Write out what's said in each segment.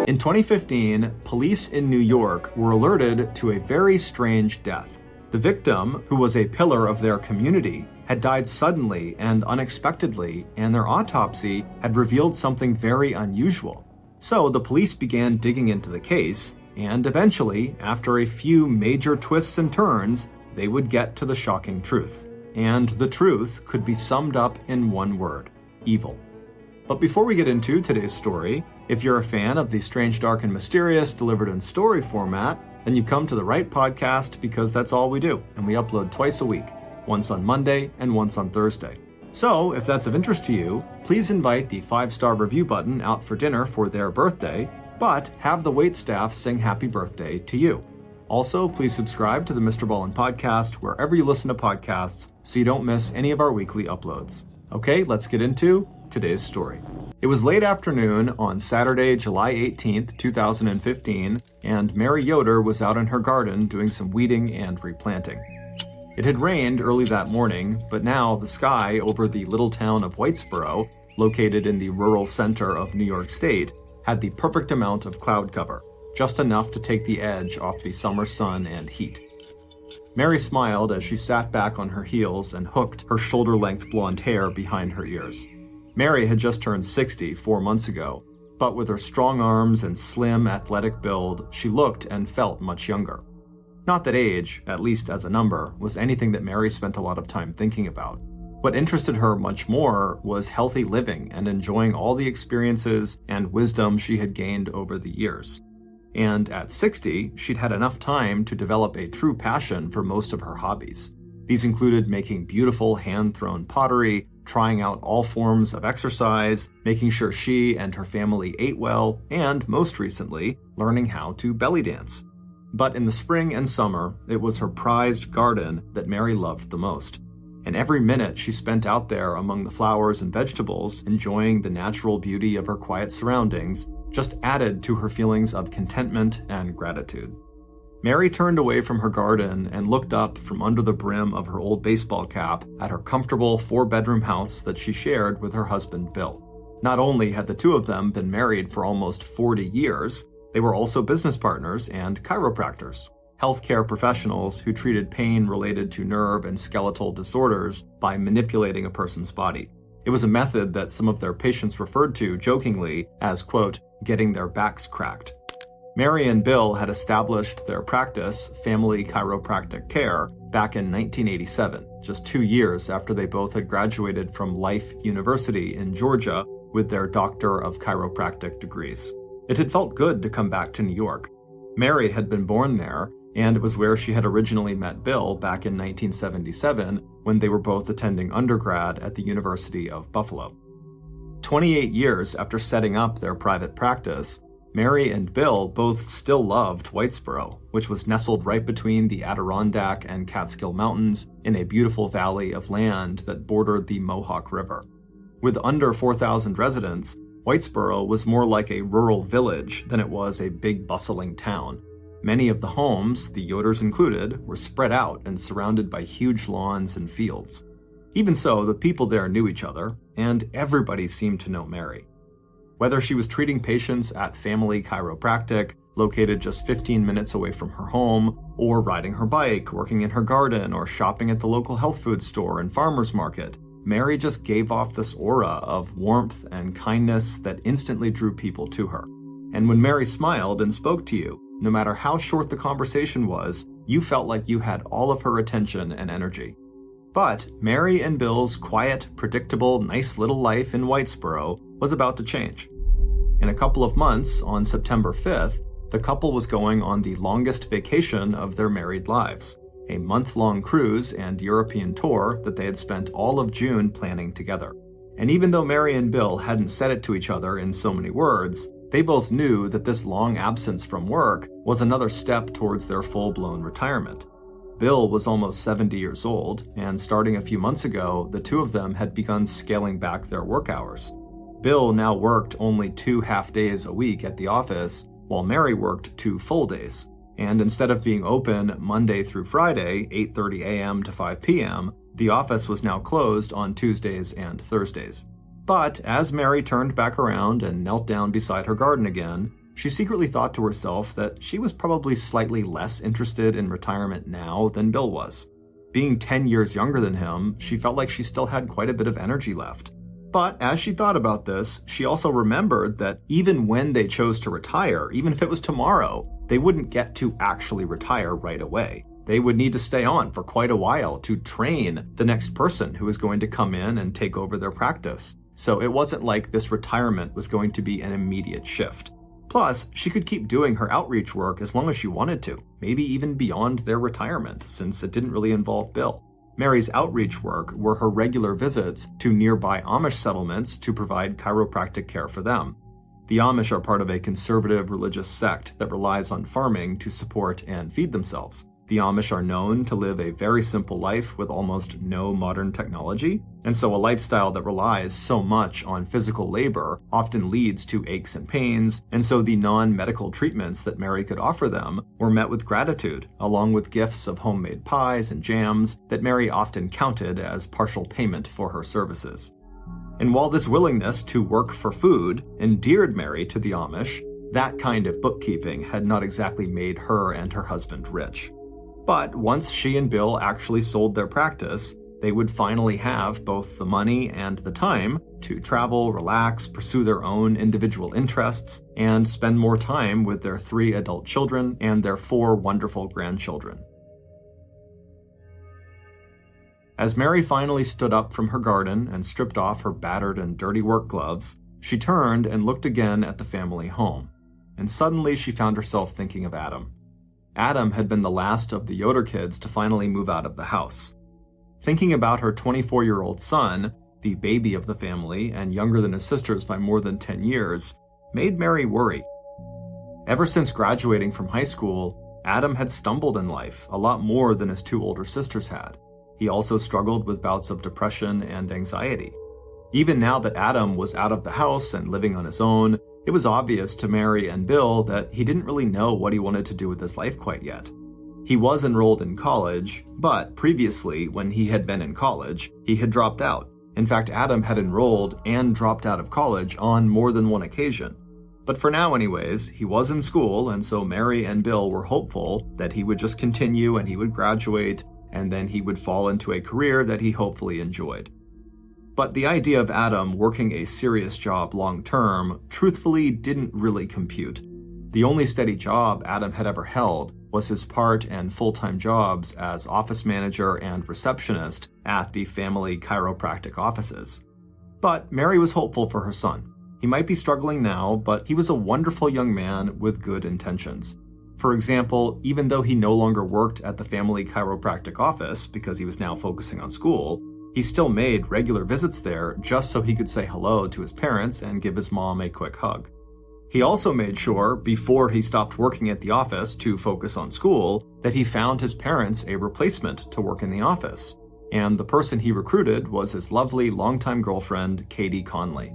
In 2015, police in New York were alerted to a very strange death. The victim, who was a pillar of their community, had died suddenly and unexpectedly, and their autopsy had revealed something very unusual. So the police began digging into the case, and eventually, after a few major twists and turns, they would get to the shocking truth. And the truth could be summed up in one word: evil. But before we get into today's story, if you're a fan of the strange, dark, and mysterious delivered in story format, then you've come to the right podcast, because that's all we do, and we upload twice a week, once on Monday and once on Thursday. So, if that's of interest to you, please invite the 5-star review button out for dinner for their birthday, but have the waitstaff sing happy birthday to you. Also, please subscribe to the MrBallen's podcast wherever you listen to podcasts so you don't miss any of our weekly uploads. Okay, let's get into today's story. It was late afternoon on Saturday, July 18th, 2015, and Mary Yoder was out in her garden doing some weeding and replanting. It had rained early that morning, but now the sky over the little town of Whitesboro, located in the rural center of New York State, had the perfect amount of cloud cover, just enough to take the edge off the summer sun and heat. Mary smiled as she sat back on her heels and hooked her shoulder-length blonde hair behind her ears. Mary had just turned 60 4 months ago, but with her strong arms and slim, athletic build, she looked and felt much younger. Not that age, at least as a number, was anything that Mary spent a lot of time thinking about. What interested her much more was healthy living and enjoying all the experiences and wisdom she had gained over the years. And at 60, she'd had enough time to develop a true passion for most of her hobbies. These included making beautiful hand-thrown pottery, trying out all forms of exercise, making sure she and her family ate well, and, most recently, learning how to belly dance. But in the spring and summer, it was her prized garden that Mary loved the most. And every minute she spent out there among the flowers and vegetables, enjoying the natural beauty of her quiet surroundings, just added to her feelings of contentment and gratitude. Mary turned away from her garden and looked up from under the brim of her old baseball cap at her comfortable 4-bedroom house that she shared with her husband, Bill. Not only had the two of them been married for almost 40 years, they were also business partners and chiropractors, healthcare professionals who treated pain related to nerve and skeletal disorders by manipulating a person's body. It was a method that some of their patients referred to jokingly as, quote, getting their backs cracked. Mary and Bill had established their practice, Family Chiropractic Care, back in 1987, just 2 years after they both had graduated from Life University in Georgia with their Doctor of Chiropractic degrees. It had felt good to come back to New York. Mary had been born there, and it was where she had originally met Bill back in 1977 when they were both attending undergrad at the University of Buffalo. 28 years after setting up their private practice, Mary and Bill both still loved Whitesboro, which was nestled right between the Adirondack and Catskill Mountains in a beautiful valley of land that bordered the Mohawk River. With under 4,000 residents, Whitesboro was more like a rural village than it was a big bustling town. Many of the homes, the Yoders included, were spread out and surrounded by huge lawns and fields. Even so, the people there knew each other, and everybody seemed to know Mary. Whether she was treating patients at Family Chiropractic, located just 15 minutes away from her home, or riding her bike, working in her garden, or shopping at the local health food store and farmer's market, Mary just gave off this aura of warmth and kindness that instantly drew people to her. And when Mary smiled and spoke to you, no matter how short the conversation was, you felt like you had all of her attention and energy. But Mary and Bill's quiet, predictable, nice little life in Whitesboro was about to change. In a couple of months, on September 5th, the couple was going on the longest vacation of their married lives, a month-long cruise and European tour that they had spent all of June planning together. And even though Mary and Bill hadn't said it to each other in so many words, they both knew that this long absence from work was another step towards their full-blown retirement. Bill was almost 70 years old, and starting a few months ago, the two of them had begun scaling back their work hours. Bill now worked only 2 half-days a week at the office, while Mary worked 2 full days. And instead of being open Monday through Friday, 8:30 a.m. to 5 p.m., the office was now closed on Tuesdays and Thursdays. But as Mary turned back around and knelt down beside her garden again, She secretly thought to herself that she was probably slightly less interested in retirement now than Bill was. Being 10 years younger than him, she felt like she still had quite a bit of energy left. But as she thought about this, she also remembered that even when they chose to retire, even if it was tomorrow, they wouldn't get to actually retire right away. They would need to stay on for quite a while to train the next person who was going to come in and take over their practice. So it wasn't like this retirement was going to be an immediate shift. Plus, she could keep doing her outreach work as long as she wanted to, maybe even beyond their retirement, since it didn't really involve Bill. Mary's outreach work were her regular visits to nearby Amish settlements to provide chiropractic care for them. The Amish are part of a conservative religious sect that relies on farming to support and feed themselves. The Amish are known to live a very simple life with almost no modern technology, and so a lifestyle that relies so much on physical labor often leads to aches and pains, and so the non-medical treatments that Mary could offer them were met with gratitude, along with gifts of homemade pies and jams that Mary often counted as partial payment for her services. And while this willingness to work for food endeared Mary to the Amish, that kind of bookkeeping had not exactly made her and her husband rich. But once she and Bill actually sold their practice, they would finally have both the money and the time to travel, relax, pursue their own individual interests, and spend more time with their 3 adult children and their 4 wonderful grandchildren. As Mary finally stood up from her garden and stripped off her battered and dirty work gloves, she turned and looked again at the family home. And suddenly she found herself thinking of Adam. Adam had been the last of the Yoder kids to finally move out of the house. Thinking about her 24-year-old son, the baby of the family and younger than his sisters by more than 10 years, made Mary worry. Ever since graduating from high school, Adam had stumbled in life a lot more than his 2 older sisters had. He also struggled with bouts of depression and anxiety. Even now that Adam was out of the house and living on his own, it was obvious to Mary and Bill that he didn't really know what he wanted to do with his life quite yet. He was enrolled in college, but previously, when he had been in college, he had dropped out. In fact, Adam had enrolled and dropped out of college on more than one occasion. But for now anyways, he was in school, and so Mary and Bill were hopeful that he would just continue and he would graduate, and then he would fall into a career that he hopefully enjoyed. But the idea of Adam working a serious job long-term truthfully didn't really compute. The only steady job Adam had ever held was his part and full-time jobs as office manager and receptionist at the family chiropractic offices. But Mary was hopeful for her son. He might be struggling now, but he was a wonderful young man with good intentions. For example, even though he no longer worked at the family chiropractic office because he was now focusing on school, he still made regular visits there just so he could say hello to his parents and give his mom a quick hug. He also made sure, before he stopped working at the office to focus on school, that he found his parents a replacement to work in the office. And the person he recruited was his lovely longtime girlfriend, Katie Conley.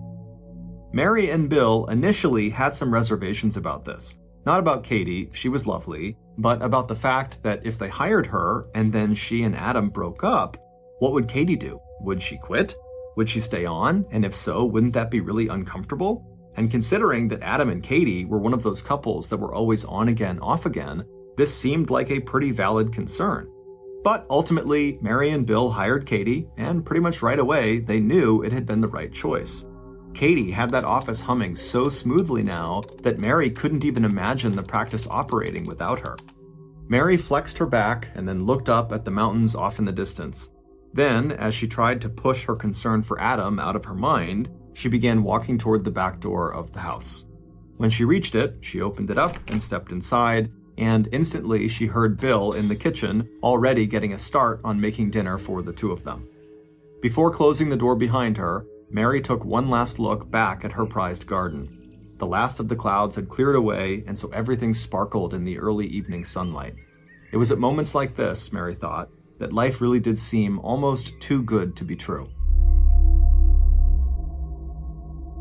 Mary and Bill initially had some reservations about this. Not about Katie, she was lovely, but about the fact that if they hired her and then she and Adam broke up, what would Katie do? Would she quit? Would she stay on? And if so, wouldn't that be really uncomfortable? And considering that Adam and Katie were one of those couples that were always on again, off again, this seemed like a pretty valid concern. But ultimately, Mary and Bill hired Katie, and pretty much right away, they knew it had been the right choice. Katie had that office humming so smoothly now that Mary couldn't even imagine the practice operating without her. Mary flexed her back and then looked up at the mountains off in the distance. Then, as she tried to push her concern for Adam out of her mind, she began walking toward the back door of the house. When she reached it, she opened it up and stepped inside, and instantly she heard Bill in the kitchen already getting a start on making dinner for the 2 of them. Before closing the door behind her, Mary took one last look back at her prized garden. The last of the clouds had cleared away, and so everything sparkled in the early evening sunlight. It was at moments like this, Mary thought, that life really did seem almost too good to be true.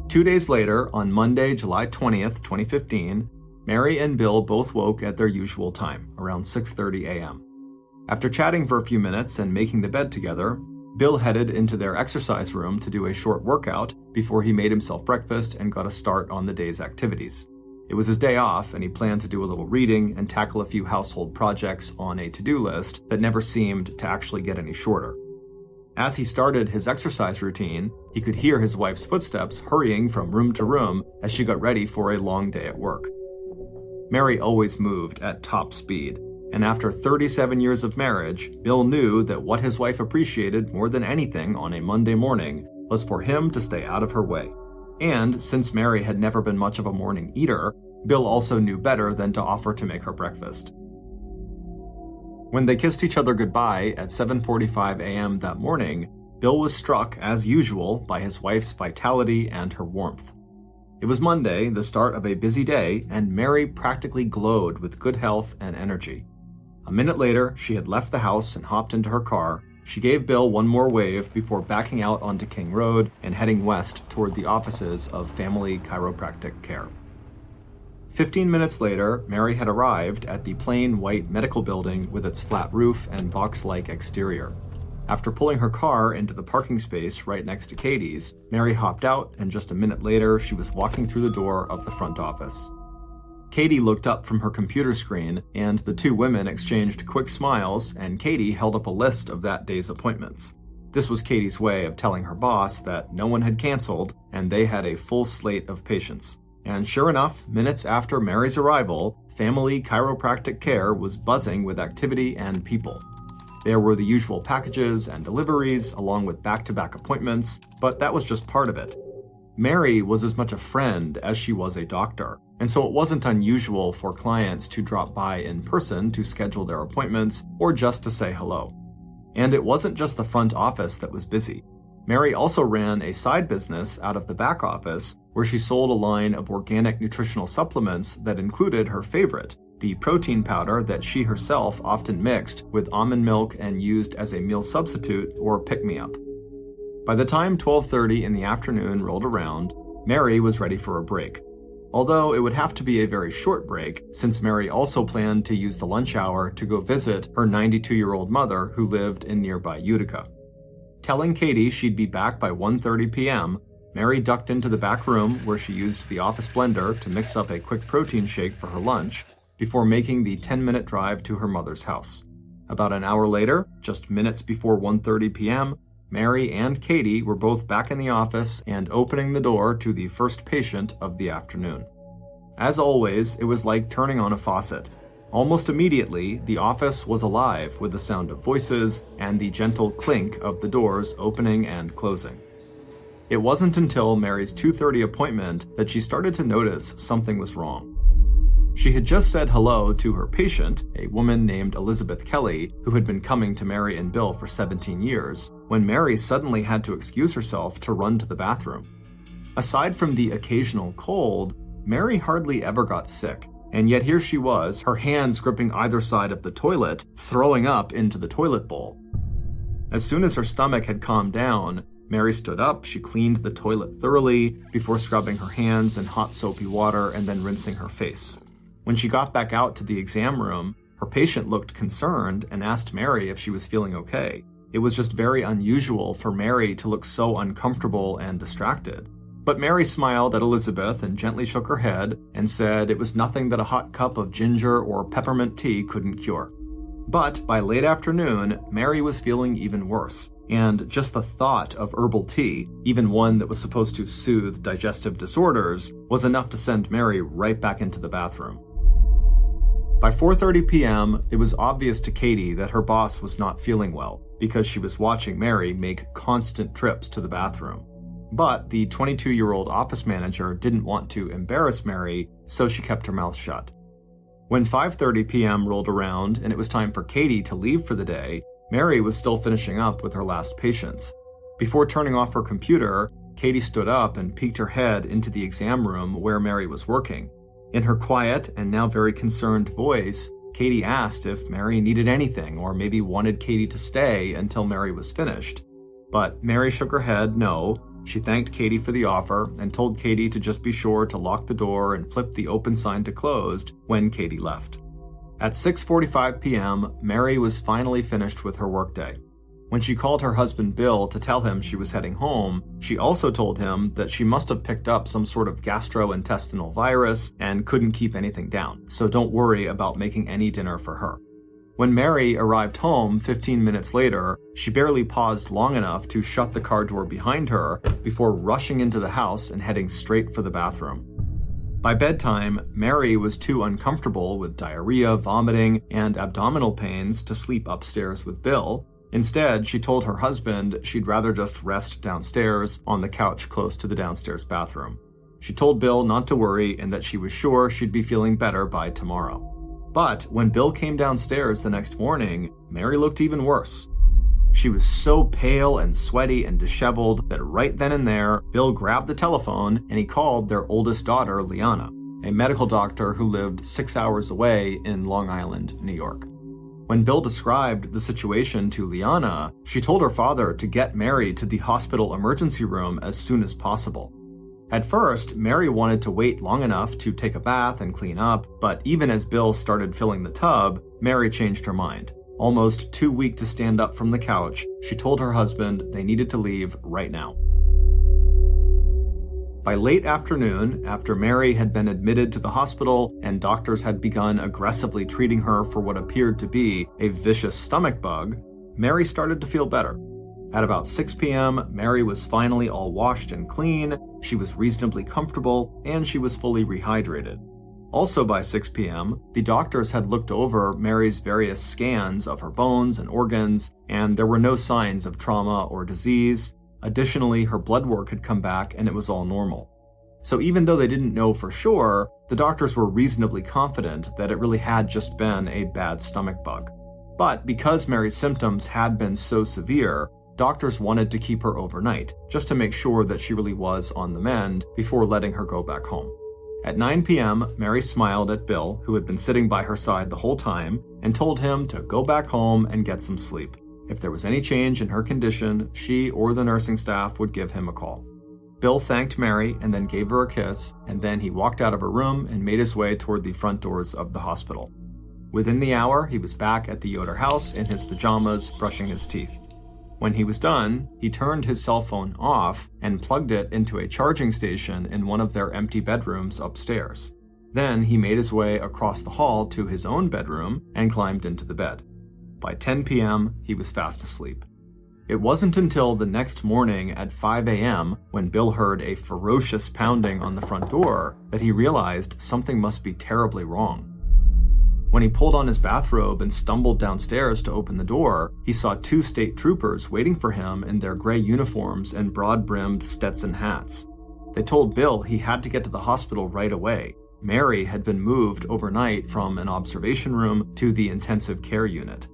2 days later, on Monday, July 20th, 2015, Mary and Bill both woke at their usual time, around 6:30 a.m. After chatting for a few minutes and making the bed together, Bill headed into their exercise room to do a short workout before he made himself breakfast and got a start on the day's activities. It was his day off, and he planned to do a little reading and tackle a few household projects on a to-do list that never seemed to actually get any shorter. As he started his exercise routine, he could hear his wife's footsteps hurrying from room to room as she got ready for a long day at work. Mary always moved at top speed, and after 37 years of marriage, Bill knew that what his wife appreciated more than anything on a Monday morning was for him to stay out of her way. And since Mary had never been much of a morning eater, Bill also knew better than to offer to make her breakfast. When they kissed each other goodbye at 7:45 a.m. that morning, Bill was struck, as usual, by his wife's vitality and her warmth. It was Monday, the start of a busy day, and Mary practically glowed with good health and energy. A minute later, she had left the house and hopped into her car. She gave Bill one more wave before backing out onto King Road and heading west toward the offices of Family Chiropractic Care. 15 minutes later, Mary had arrived at the plain white medical building with its flat roof and box-like exterior. After pulling her car into the parking space right next to Katie's, Mary hopped out, and just a minute later, she was walking through the door of the front office. Katie looked up from her computer screen, and the two women exchanged quick smiles, and Katie held up a list of that day's appointments. This was Katie's way of telling her boss that no one had canceled, and they had a full slate of patients. And sure enough, minutes after Mary's arrival, Family Chiropractic Care was buzzing with activity and people. There were the usual packages and deliveries, along with back-to-back appointments, but that was just part of it. Mary was as much a friend as she was a doctor, and so it wasn't unusual for clients to drop by in person to schedule their appointments or just to say hello. And it wasn't just the front office that was busy. Mary also ran a side business out of the back office where she sold a line of organic nutritional supplements that included her favorite, the protein powder that she herself often mixed with almond milk and used as a meal substitute or pick-me-up. By the time 12:30 in the afternoon rolled around, Mary was ready for a break. Although it would have to be a very short break, since Mary also planned to use the lunch hour to go visit her 92-year-old mother who lived in nearby Utica. Telling Katie she'd be back by 1:30 p.m., Mary ducked into the back room where she used the office blender to mix up a quick protein shake for her lunch before making the 10-minute drive to her mother's house. About an hour later, just minutes before 1:30 p.m., Mary and Katie were both back in the office and opening the door to the first patient of the afternoon. As always, it was like turning on a faucet. Almost immediately, the office was alive with the sound of voices and the gentle clink of the doors opening and closing. It wasn't until Mary's 2:30 appointment that she started to notice something was wrong. She had just said hello to her patient, a woman named Elizabeth Kelly, who had been coming to Mary and Bill for 17 years, when Mary suddenly had to excuse herself to run to the bathroom. Aside from the occasional cold, Mary hardly ever got sick, and yet here she was, her hands gripping either side of the toilet, throwing up into the toilet bowl. As soon as her stomach had calmed down, Mary stood up, she cleaned the toilet thoroughly before scrubbing her hands in hot soapy water and then rinsing her face. When she got back out to the exam room, her patient looked concerned and asked Mary if she was feeling okay. It was just very unusual for Mary to look so uncomfortable and distracted. But Mary smiled at Elizabeth and gently shook her head and said it was nothing that a hot cup of ginger or peppermint tea couldn't cure. But by late afternoon, Mary was feeling even worse, and just the thought of herbal tea, even one that was supposed to soothe digestive disorders, was enough to send Mary right back into the bathroom. By 4:30 p.m., it was obvious to Katie that her boss was not feeling well because she was watching Mary make constant trips to the bathroom. But the 22-year-old office manager didn't want to embarrass Mary, so she kept her mouth shut. When 5:30 p.m. rolled around and it was time for Katie to leave for the day, Mary was still finishing up with her last patients. Before turning off her computer, Katie stood up and peeked her head into the exam room where Mary was working. In her quiet and now very concerned voice, Katie asked if Mary needed anything or maybe wanted Katie to stay until Mary was finished. But Mary shook her head no. She thanked Katie for the offer and told Katie to just be sure to lock the door and flip the open sign to closed when Katie left. At 6:45 p.m., Mary was finally finished with her workday. When she called her husband Bill to tell him she was heading home, she also told him that she must have picked up some sort of gastrointestinal virus and couldn't keep anything down, so don't worry about making any dinner for her. When Mary arrived home 15 minutes later, she barely paused long enough to shut the car door behind her before rushing into the house and heading straight for the bathroom. By bedtime, Mary was too uncomfortable with diarrhea, vomiting, and abdominal pains to sleep upstairs with Bill. Instead, she told her husband she'd rather just rest downstairs on the couch close to the downstairs bathroom. She told Bill not to worry and that she was sure she'd be feeling better by tomorrow. But when Bill came downstairs the next morning, Mary looked even worse. She was so pale and sweaty and disheveled that right then and there, Bill grabbed the telephone and he called their oldest daughter, Liana, a medical doctor who lived 6 hours away in Long Island, New York. When Bill described the situation to Liana, she told her father to get Mary to the hospital emergency room as soon as possible. At first, Mary wanted to wait long enough to take a bath and clean up, but even as Bill started filling the tub, Mary changed her mind. Almost too weak to stand up from the couch, she told her husband they needed to leave right now. By late afternoon, after Mary had been admitted to the hospital and doctors had begun aggressively treating her for what appeared to be a vicious stomach bug, Mary started to feel better. At about 6 p.m., Mary was finally all washed and clean, she was reasonably comfortable, and she was fully rehydrated. Also by 6 p.m., the doctors had looked over Mary's various scans of her bones and organs, and there were no signs of trauma or disease. Additionally, her blood work had come back and it was all normal. So even though they didn't know for sure, the doctors were reasonably confident that it really had just been a bad stomach bug. But because Mary's symptoms had been so severe, doctors wanted to keep her overnight, just to make sure that she really was on the mend before letting her go back home. At 9 p.m., Mary smiled at Bill, who had been sitting by her side the whole time, and told him to go back home and get some sleep. If there was any change in her condition, she or the nursing staff would give him a call. Bill thanked Mary and then gave her a kiss, and then he walked out of her room and made his way toward the front doors of the hospital. Within the hour, he was back at the Yoder house in his pajamas, brushing his teeth. When he was done, he turned his cell phone off and plugged it into a charging station in one of their empty bedrooms upstairs. Then he made his way across the hall to his own bedroom and climbed into the bed. By 10 p.m., he was fast asleep. It wasn't until the next morning at 5 a.m., when Bill heard a ferocious pounding on the front door, that he realized something must be terribly wrong. When he pulled on his bathrobe and stumbled downstairs to open the door, he saw 2 state troopers waiting for him in their gray uniforms and broad-brimmed Stetson hats. They told Bill he had to get to the hospital right away. Mary had been moved overnight from an observation room to the intensive care unit.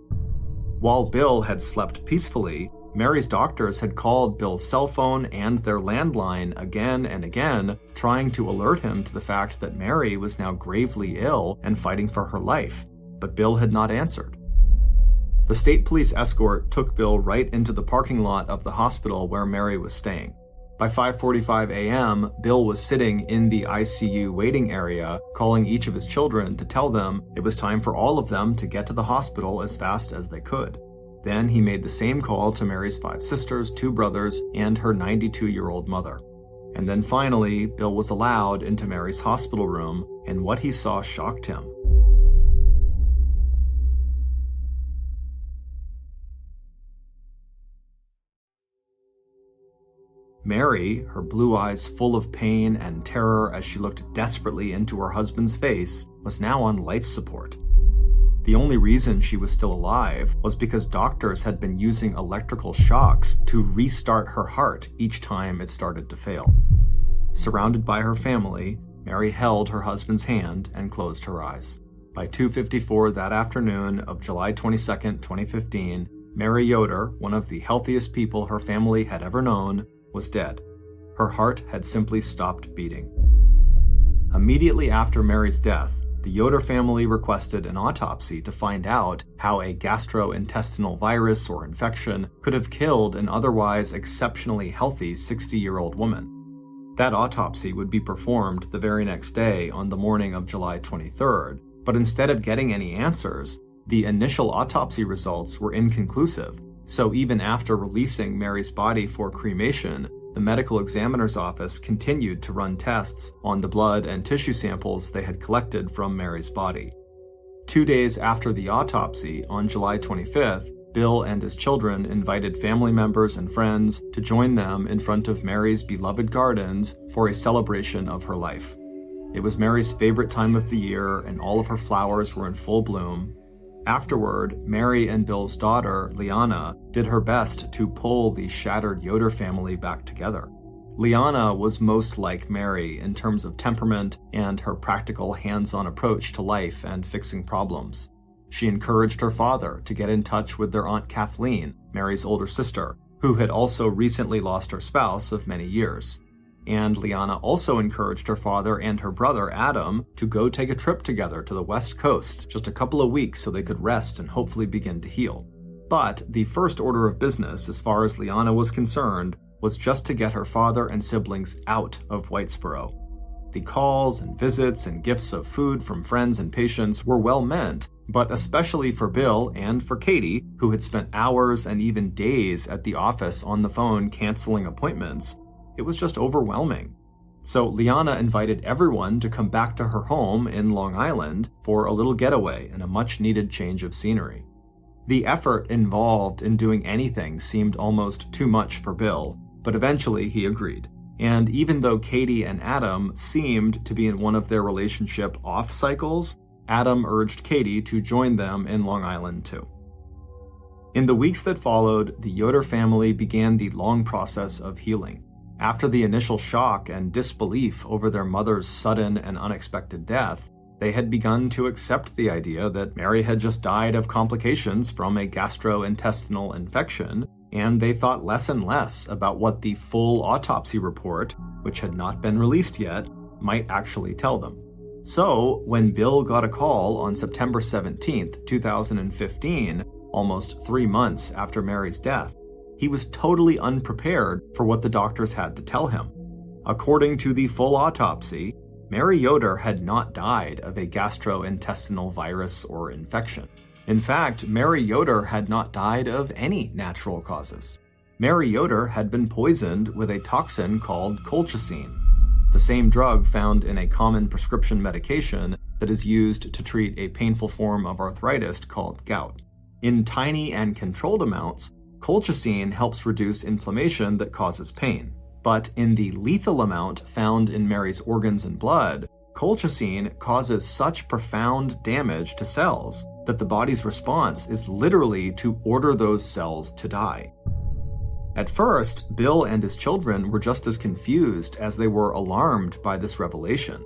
While Bill had slept peacefully, Mary's doctors had called Bill's cell phone and their landline again and again, trying to alert him to the fact that Mary was now gravely ill and fighting for her life, but Bill had not answered. The state police escort took Bill right into the parking lot of the hospital where Mary was staying. By 5:45 a.m., Bill was sitting in the ICU waiting area, calling each of his children to tell them it was time for all of them to get to the hospital as fast as they could. Then he made the same call to Mary's 5 sisters, 2 brothers, and her 92-year-old mother. And then finally, Bill was allowed into Mary's hospital room, and what he saw shocked him. Mary, her blue eyes full of pain and terror as she looked desperately into her husband's face, was now on life support. The only reason she was still alive was because doctors had been using electrical shocks to restart her heart each time it started to fail. Surrounded by her family, Mary held her husband's hand and closed her eyes. By 2:54 that afternoon of July 22, 2015, Mary Yoder, one of the healthiest people her family had ever known, was dead. Her heart had simply stopped beating. Immediately after Mary's death, the Yoder family requested an autopsy to find out how a gastrointestinal virus or infection could have killed an otherwise exceptionally healthy 60-year-old woman. That autopsy would be performed the very next day on the morning of July 23rd, but instead of getting any answers, the initial autopsy results were inconclusive, So even after releasing Mary's body for cremation, the medical examiner's office continued to run tests on the blood and tissue samples they had collected from Mary's body. 2 days after the autopsy, on July 25th, Bill and his children invited family members and friends to join them in front of Mary's beloved gardens for a celebration of her life. It was Mary's favorite time of the year, and all of her flowers were in full bloom. Afterward, Mary and Bill's daughter, Liana, did her best to pull the shattered Yoder family back together. Liana was most like Mary in terms of temperament and her practical hands-on approach to life and fixing problems. She encouraged her father to get in touch with their Aunt Kathleen, Mary's older sister, who had also recently lost her spouse of many years. And Liana also encouraged her father and her brother, Adam, to go take a trip together to the West Coast just a couple of weeks so they could rest and hopefully begin to heal. But the first order of business, as far as Liana was concerned, was just to get her father and siblings out of Whitesboro. The calls and visits and gifts of food from friends and patients were well meant, but especially for Bill and for Katie, who had spent hours and even days at the office on the phone canceling appointments, it was just overwhelming. So Liana invited everyone to come back to her home in Long Island for a little getaway and a much-needed change of scenery. The effort involved in doing anything seemed almost too much for Bill, but eventually he agreed. And even though Katie and Adam seemed to be in one of their relationship off cycles, Adam urged Katie to join them in Long Island too. In the weeks that followed, the Yoder family began the long process of healing. After the initial shock and disbelief over their mother's sudden and unexpected death, they had begun to accept the idea that Mary had just died of complications from a gastrointestinal infection, and they thought less and less about what the full autopsy report, which had not been released yet, might actually tell them. So, when Bill got a call on September 17th, 2015, almost 3 months after Mary's death, he was totally unprepared for what the doctors had to tell him. According to the full autopsy, Mary Yoder had not died of a gastrointestinal virus or infection. In fact, Mary Yoder had not died of any natural causes. Mary Yoder had been poisoned with a toxin called colchicine, the same drug found in a common prescription medication that is used to treat a painful form of arthritis called gout. In tiny and controlled amounts, colchicine helps reduce inflammation that causes pain. But in the lethal amount found in Mary's organs and blood, colchicine causes such profound damage to cells that the body's response is literally to order those cells to die. At first, Bill and his children were just as confused as they were alarmed by this revelation.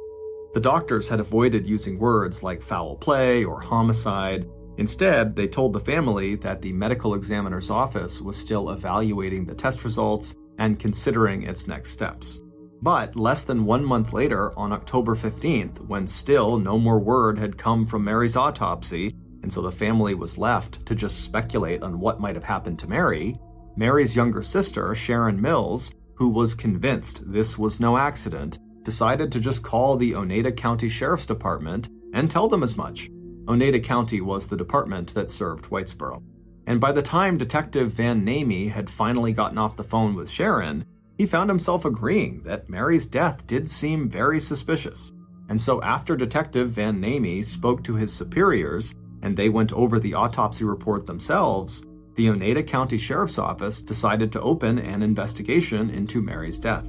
The doctors had avoided using words like foul play or homicide. Instead, they told the family that the medical examiner's office was still evaluating the test results and considering its next steps. But less than 1 month later, on October 15th, when still no more word had come from Mary's autopsy, and so the family was left to just speculate on what might have happened to Mary, Mary's younger sister, Sharon Mills, who was convinced this was no accident, decided to just call the Oneida County Sheriff's Department and tell them as much. Oneida County was the department that served Whitesboro. And by the time Detective Van Namey had finally gotten off the phone with Sharon, he found himself agreeing that Mary's death did seem very suspicious. And so after Detective Van Namey spoke to his superiors, and they went over the autopsy report themselves, the Oneida County Sheriff's Office decided to open an investigation into Mary's death.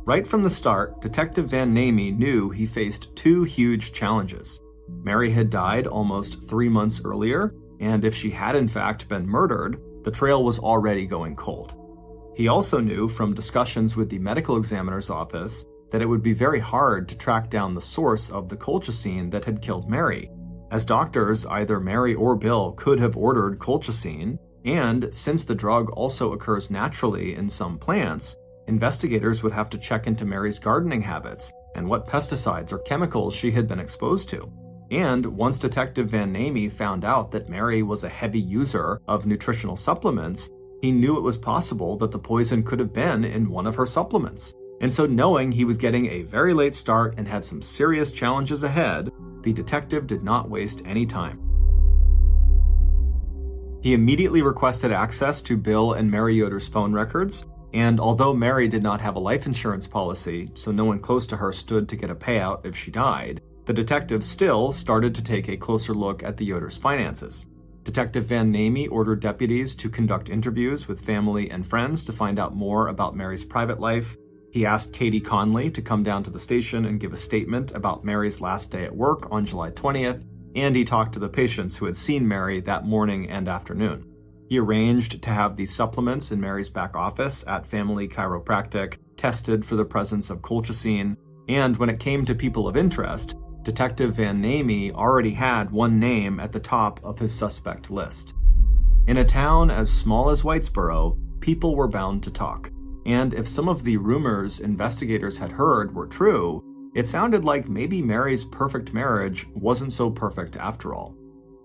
Right from the start, Detective Van Namey knew he faced two huge challenges. Mary had died almost 3 months earlier, and if she had in fact been murdered, the trail was already going cold. He also knew from discussions with the medical examiner's office that it would be very hard to track down the source of the colchicine that had killed Mary, as doctors, either Mary or Bill, could have ordered colchicine, and since the drug also occurs naturally in some plants, investigators would have to check into Mary's gardening habits and what pesticides or chemicals she had been exposed to. And once Detective Van Namey found out that Mary was a heavy user of nutritional supplements, he knew it was possible that the poison could have been in one of her supplements. And so knowing he was getting a very late start and had some serious challenges ahead, the detective did not waste any time. He immediately requested access to Bill and Mary Yoder's phone records, and although Mary did not have a life insurance policy, so no one close to her stood to get a payout if she died, the detective still started to take a closer look at the Yoder's finances. Detective Van Namey ordered deputies to conduct interviews with family and friends to find out more about Mary's private life. He asked Katie Conley to come down to the station and give a statement about Mary's last day at work on July 20th, and he talked to the patients who had seen Mary that morning and afternoon. He arranged to have the supplements in Mary's back office at Family Chiropractic tested for the presence of colchicine, and when it came to people of interest, Detective Van Namey already had one name at the top of his suspect list. In a town as small as Whitesboro, people were bound to talk, and if some of the rumors investigators had heard were true, it sounded like maybe Mary's perfect marriage wasn't so perfect after all.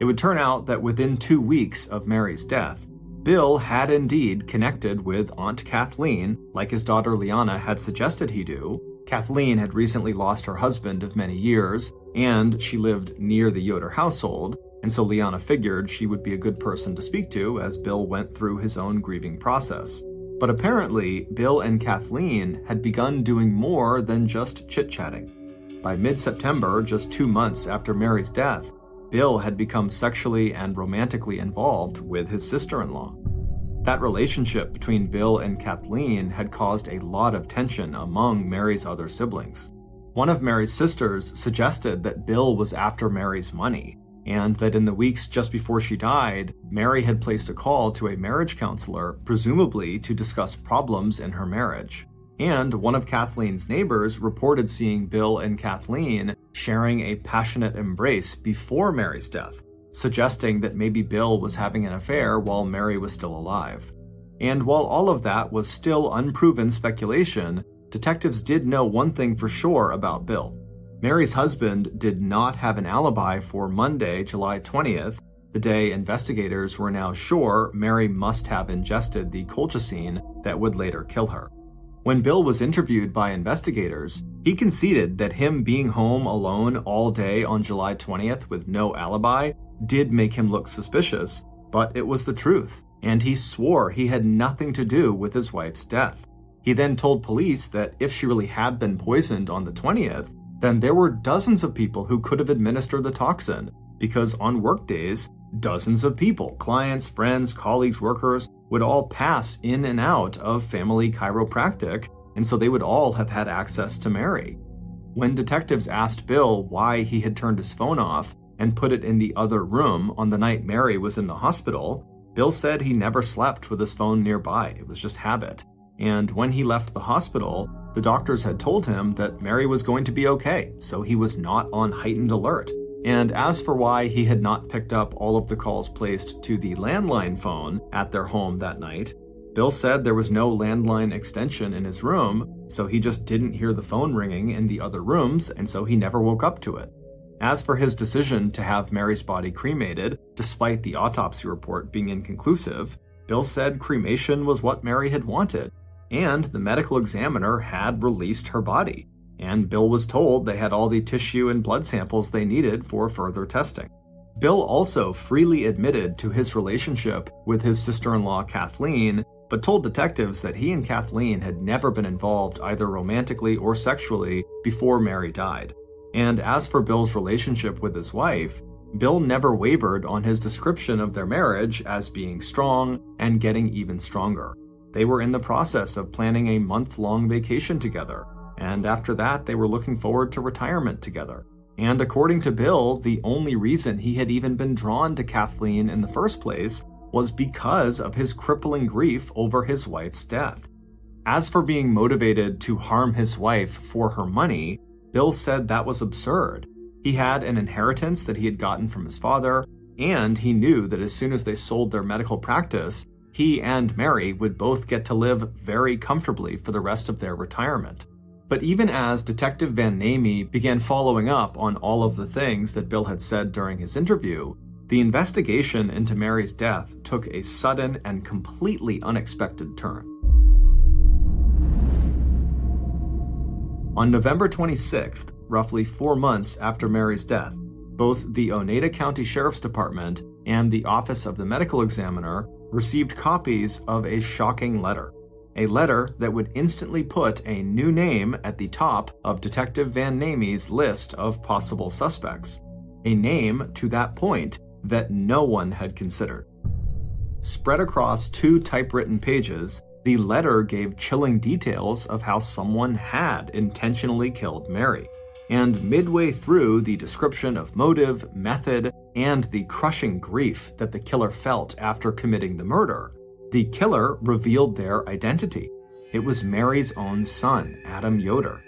It would turn out that within 2 weeks of Mary's death, Bill had indeed connected with Aunt Kathleen, like his daughter Liana had suggested he do. Kathleen had recently lost her husband of many years, and she lived near the Yoder household, and so Liana figured she would be a good person to speak to as Bill went through his own grieving process. But apparently, Bill and Kathleen had begun doing more than just chit-chatting. By mid-September, just 2 months after Mary's death, Bill had become sexually and romantically involved with his sister-in-law. That relationship between Bill and Kathleen had caused a lot of tension among Mary's other siblings. One of Mary's sisters suggested that Bill was after Mary's money, and that in the weeks just before she died, Mary had placed a call to a marriage counselor, presumably to discuss problems in her marriage. And one of Kathleen's neighbors reported seeing Bill and Kathleen sharing a passionate embrace before Mary's death, suggesting that maybe Bill was having an affair while Mary was still alive. And while all of that was still unproven speculation, detectives did know one thing for sure about Bill. Mary's husband did not have an alibi for Monday, July 20th, the day investigators were now sure Mary must have ingested the colchicine that would later kill her. When Bill was interviewed by investigators, he conceded that him being home alone all day on July 20th with no alibi did make him look suspicious, but it was the truth, and he swore he had nothing to do with his wife's death. He then told police that if she really had been poisoned on the 20th, then there were dozens of people who could have administered the toxin, because on work days, dozens of people, clients, friends, colleagues, workers, would all pass in and out of Family Chiropractic, and so they would all have had access to Mary. When detectives asked Bill why he had turned his phone off and put it in the other room on the night Mary was in the hospital, Bill said he never slept with his phone nearby. It was just habit. And when he left the hospital, the doctors had told him that Mary was going to be okay, so he was not on heightened alert. And as for why he had not picked up all of the calls placed to the landline phone at their home that night, Bill said there was no landline extension in his room, so he just didn't hear the phone ringing in the other rooms, and so he never woke up to it. As for his decision to have Mary's body cremated, despite the autopsy report being inconclusive, Bill said cremation was what Mary had wanted, and the medical examiner had released her body, and Bill was told they had all the tissue and blood samples they needed for further testing. Bill also freely admitted to his relationship with his sister-in-law Kathleen, but told detectives that he and Kathleen had never been involved either romantically or sexually before Mary died. And as for Bill's relationship with his wife, Bill never wavered on his description of their marriage as being strong and getting even stronger. They were in the process of planning a month-long vacation together, and after that they were looking forward to retirement together. And according to Bill, the only reason he had even been drawn to Kathleen in the first place was because of his crippling grief over his wife's death. As for being motivated to harm his wife for her money, Bill said that was absurd. He had an inheritance that he had gotten from his father, and he knew that as soon as they sold their medical practice, he and Mary would both get to live very comfortably for the rest of their retirement. But even as Detective Van Namey began following up on all of the things that Bill had said during his interview, the investigation into Mary's death took a sudden and completely unexpected turn. On November 26th, roughly 4 months after Mary's death, Both the Oneida County Sheriff's Department and the Office of the Medical Examiner received copies of a shocking letter. A letter that would instantly put a new name at the top of Detective Van Namie's list of possible suspects. A name, to that point, that no one had considered. Spread across 2 typewritten pages, the letter gave chilling details of how someone had intentionally killed Mary. And midway through the description of motive, method, and the crushing grief that the killer felt after committing the murder, the killer revealed their identity. It was Mary's own son, Adam Yoder.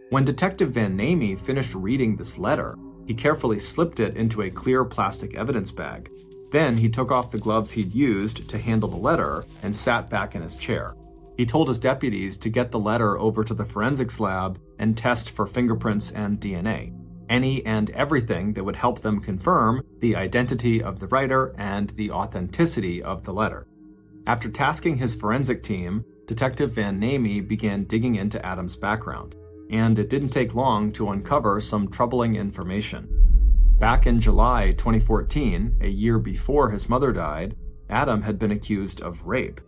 When Detective Van Namie finished reading this letter, he carefully slipped it into a clear plastic evidence bag. Then he took off the gloves he'd used to handle the letter and sat back in his chair. He told his deputies to get the letter over to the forensics lab and test for fingerprints and DNA. Any and everything that would help them confirm the identity of the writer and the authenticity of the letter. After tasking his forensic team, Detective Van Namie began digging into Adam's background, and it didn't take long to uncover some troubling information. Back in July 2014, a year before his mother died, Adam had been accused of rape.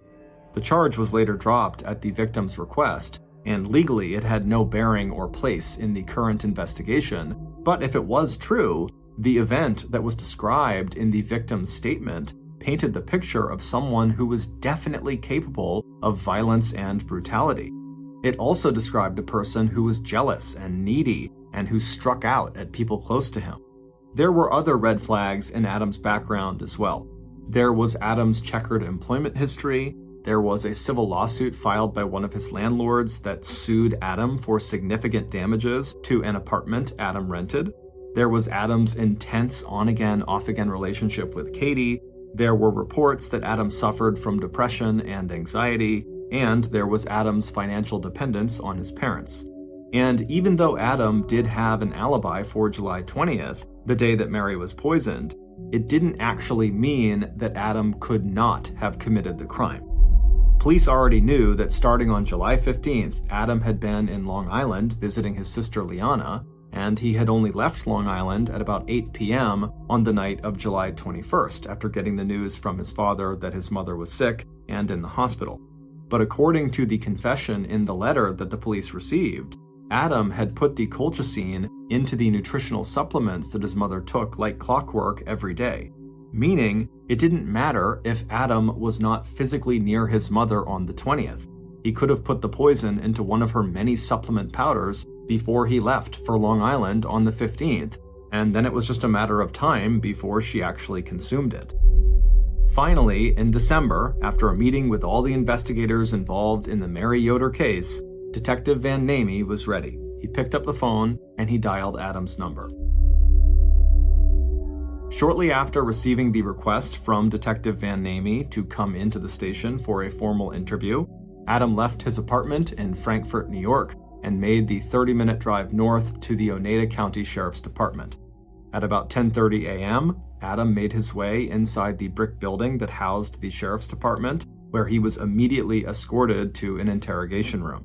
The charge was later dropped at the victim's request, and legally it had no bearing or place in the current investigation, but if it was true, the event that was described in the victim's statement painted the picture of someone who was definitely capable of violence and brutality. It also described a person who was jealous and needy and who struck out at people close to him. There were other red flags in Adam's background as well. There was Adam's checkered employment history. There was a civil lawsuit filed by one of his landlords that sued Adam for significant damages to an apartment Adam rented. There was Adam's intense on-again, off-again relationship with Katie. There were reports that Adam suffered from depression and anxiety. And there was Adam's financial dependence on his parents. And even though Adam did have an alibi for July 20th, the day that Mary was poisoned, it didn't actually mean that Adam could not have committed the crime. Police already knew that starting on July 15th, Adam had been in Long Island visiting his sister Liana, and he had only left Long Island at about 8 p.m. on the night of July 21st after getting the news from his father that his mother was sick and in the hospital. But according to the confession in the letter that the police received, Adam had put the colchicine into the nutritional supplements that his mother took like clockwork every day, meaning it didn't matter if Adam was not physically near his mother on the 20th. He could have put the poison into one of her many supplement powders before he left for Long Island on the 15th, and then it was just a matter of time before she actually consumed it. Finally, in December, after a meeting with all the investigators involved in the Mary Yoder case, Detective Van Namie was ready. He picked up the phone and he dialed Adam's number. Shortly after receiving the request from Detective Van Namie to come into the station for a formal interview, Adam left his apartment in Frankfort, New York, and made the 30-minute drive north to the Oneida County Sheriff's Department. At about 10:30 a.m., Adam made his way inside the brick building that housed the Sheriff's Department, where he was immediately escorted to an interrogation room.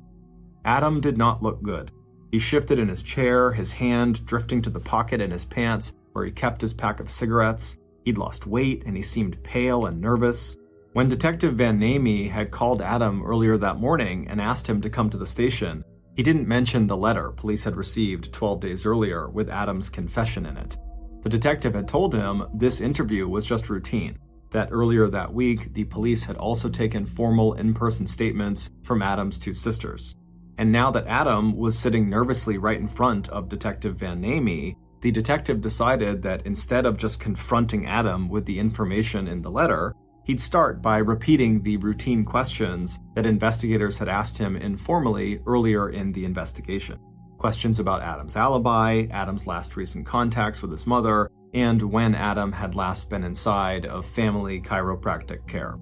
Adam did not look good. He shifted in his chair, his hand drifting to the pocket in his pants where he kept his pack of cigarettes. He'd lost weight and he seemed pale and nervous. When Detective Van Namie had called Adam earlier that morning and asked him to come to the station, he didn't mention the letter police had received 12 days earlier with Adam's confession in it. The detective had told him this interview was just routine, that earlier that week the police had also taken formal in-person statements from Adam's 2 sisters. And now that Adam was sitting nervously right in front of Detective Van Namie, the detective decided that instead of just confronting Adam with the information in the letter, he'd start by repeating the routine questions that investigators had asked him informally earlier in the investigation. Questions about Adam's alibi, Adam's last recent contacts with his mother, and when Adam had last been inside of family chiropractic care.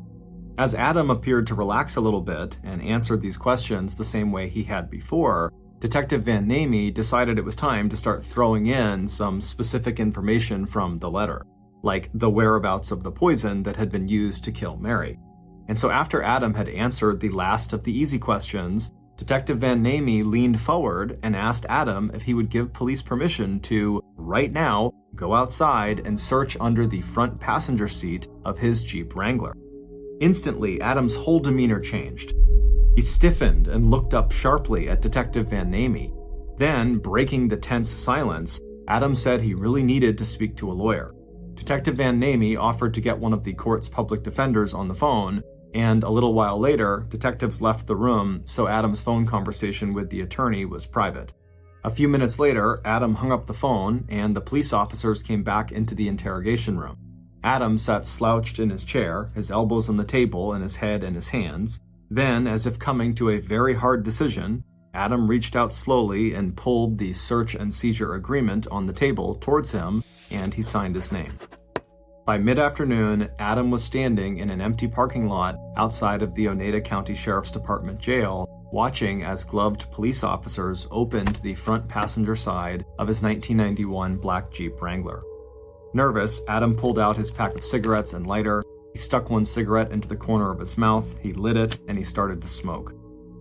As Adam appeared to relax a little bit and answered these questions the same way he had before, Detective Van Namie decided it was time to start throwing in some specific information from the letter, like the whereabouts of the poison that had been used to kill Mary. And so after Adam had answered the last of the easy questions, Detective Van Namey leaned forward and asked Adam if he would give police permission to, right now, go outside and search under the front passenger seat of his Jeep Wrangler. Instantly, Adam's whole demeanor changed. He stiffened and looked up sharply at Detective Van Namey. Then, breaking the tense silence, Adam said he really needed to speak to a lawyer. Detective Van Namey offered to get one of the court's public defenders on the phone, and a little while later, detectives left the room, so Adam's phone conversation with the attorney was private. A few minutes later, Adam hung up the phone, and the police officers came back into the interrogation room. Adam sat slouched in his chair, his elbows on the table and his head in his hands. Then, as if coming to a very hard decision, Adam reached out slowly and pulled the search and seizure agreement on the table towards him, and he signed his name. By mid-afternoon, Adam was standing in an empty parking lot outside of the Oneida County Sheriff's Department jail, watching as gloved police officers opened the front passenger side of his 1991 black Jeep Wrangler. Nervous, Adam pulled out his pack of cigarettes and lighter. He stuck one cigarette into the corner of his mouth, he lit it, and he started to smoke.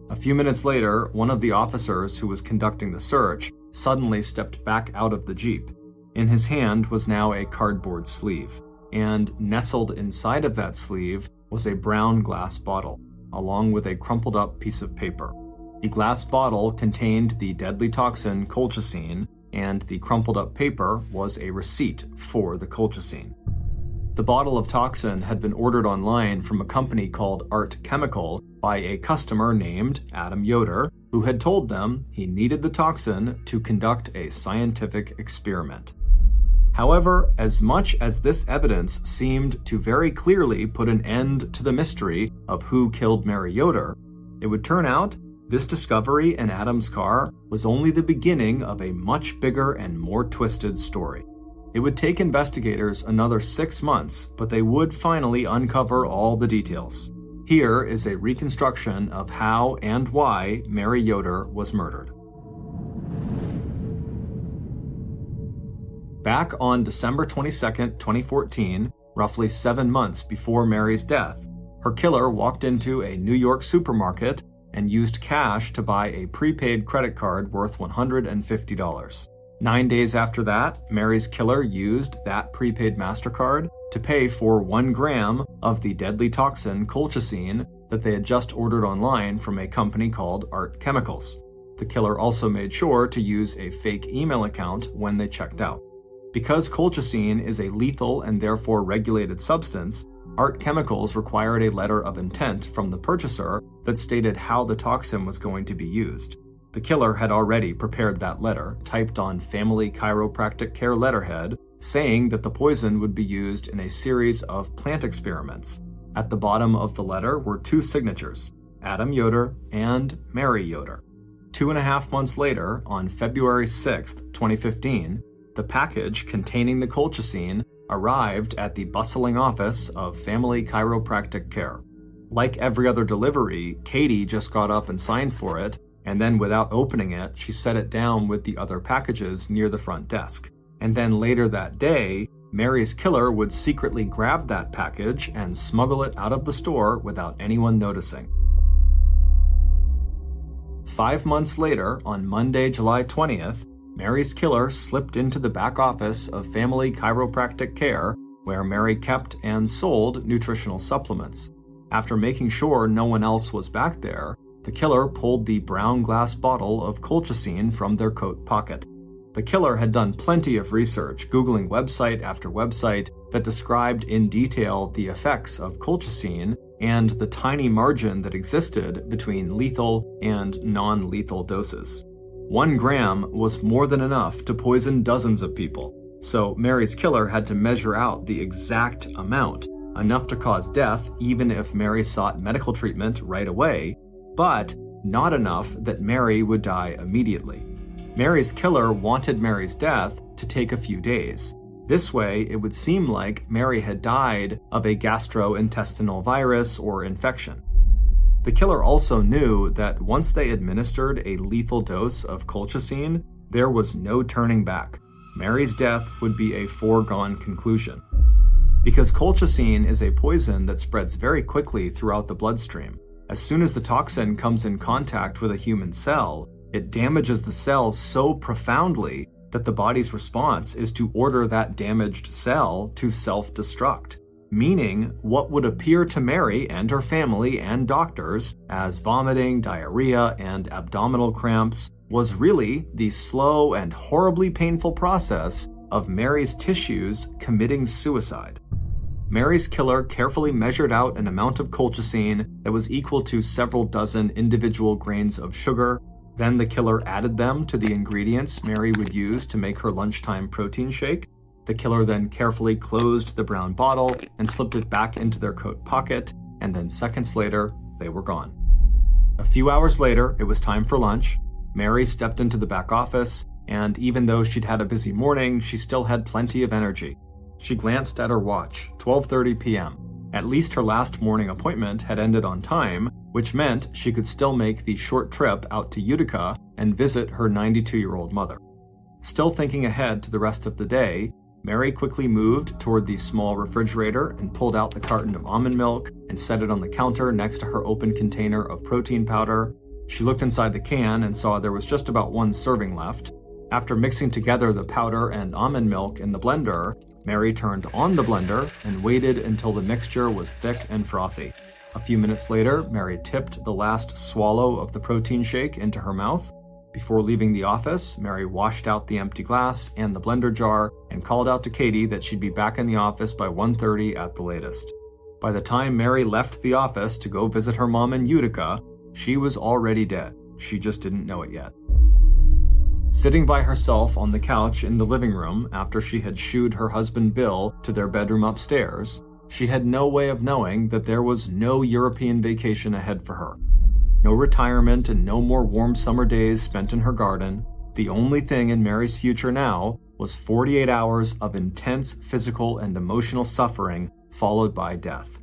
A few minutes later, one of the officers who was conducting the search suddenly stepped back out of the Jeep. In his hand was now a cardboard sleeve, and nestled inside of that sleeve was a brown glass bottle, along with a crumpled up piece of paper. The glass bottle contained the deadly toxin colchicine, and the crumpled up paper was a receipt for the colchicine. The bottle of toxin had been ordered online from a company called Art Chemical by a customer named Adam Yoder, who had told them he needed the toxin to conduct a scientific experiment. However, as much as this evidence seemed to very clearly put an end to the mystery of who killed Mary Yoder, it would turn out this discovery in Adam's car was only the beginning of a much bigger and more twisted story. It would take investigators another 6 months, but they would finally uncover all the details. Here is a reconstruction of how and why Mary Yoder was murdered. Back on December 22, 2014, roughly 7 months before Mary's death, her killer walked into a New York supermarket and used cash to buy a prepaid credit card worth $150. 9 days after that, Mary's killer used that prepaid MasterCard to pay for 1 gram of the deadly toxin colchicine that they had just ordered online from a company called Art Chemicals. The killer also made sure to use a fake email account when they checked out. Because colchicine is a lethal and therefore regulated substance, Art Chemicals required a letter of intent from the purchaser that stated how the toxin was going to be used. The killer had already prepared that letter, typed on Family Chiropractic Care letterhead, saying that the poison would be used in a series of plant experiments. At the bottom of the letter were 2 signatures, Adam Yoder and Mary Yoder. 2.5 months later, on February 6, 2015, the package containing the colchicine arrived at the bustling office of Family Chiropractic Care. Like every other delivery, Katie just got up and signed for it, and then without opening it, she set it down with the other packages near the front desk. And then later that day, Mary's killer would secretly grab that package and smuggle it out of the store without anyone noticing. 5 months later, on Monday, July 20th, Mary's killer slipped into the back office of Family Chiropractic Care, where Mary kept and sold nutritional supplements. After making sure no one else was back there, the killer pulled the brown glass bottle of colchicine from their coat pocket. The killer had done plenty of research, Googling website after website that described in detail the effects of colchicine and the tiny margin that existed between lethal and non-lethal doses. 1 gram was more than enough to poison dozens of people, so Mary's killer had to measure out the exact amount, enough to cause death even if Mary sought medical treatment right away, but not enough that Mary would die immediately. Mary's killer wanted Mary's death to take a few days. This way, it would seem like Mary had died of a gastrointestinal virus or infection. The killer also knew that once they administered a lethal dose of colchicine, there was no turning back. Mary's death would be a foregone conclusion. Because colchicine is a poison that spreads very quickly throughout the bloodstream, As soon as the toxin comes in contact with a human cell, it damages the cell so profoundly that the body's response is to order that damaged cell to self-destruct, meaning what would appear to Mary and her family and doctors as vomiting, diarrhea, and abdominal cramps was really the slow and horribly painful process of Mary's tissues committing suicide. Mary's killer carefully measured out an amount of colchicine that was equal to several dozen individual grains of sugar. Then the killer added them to the ingredients Mary would use to make her lunchtime protein shake. The killer then carefully closed the brown bottle and slipped it back into their coat pocket, and then seconds later, they were gone. A few hours later, it was time for lunch. Mary stepped into the back office, and even though she'd had a busy morning, she still had plenty of energy. She glanced at her watch, 12:30 p.m. At least her last morning appointment had ended on time, which meant she could still make the short trip out to Utica and visit her 92-year-old mother. Still thinking ahead to the rest of the day, Mary quickly moved toward the small refrigerator and pulled out the carton of almond milk and set it on the counter next to her open container of protein powder. She looked inside the can and saw there was just about one serving left. After mixing together the powder and almond milk in the blender, Mary turned on the blender and waited until the mixture was thick and frothy. A few minutes later, Mary tipped the last swallow of the protein shake into her mouth. Before leaving the office, Mary washed out the empty glass and the blender jar and called out to Katie that she'd be back in the office by 1:30 at the latest. By the time Mary left the office to go visit her mom in Utica, she was already dead. She just didn't know it yet. Sitting by herself on the couch in the living room after she had shooed her husband Bill to their bedroom upstairs, she had no way of knowing that there was no European vacation ahead for her. No retirement and no more warm summer days spent in her garden. The only thing in Mary's future now was 48 hours of intense physical and emotional suffering followed by death.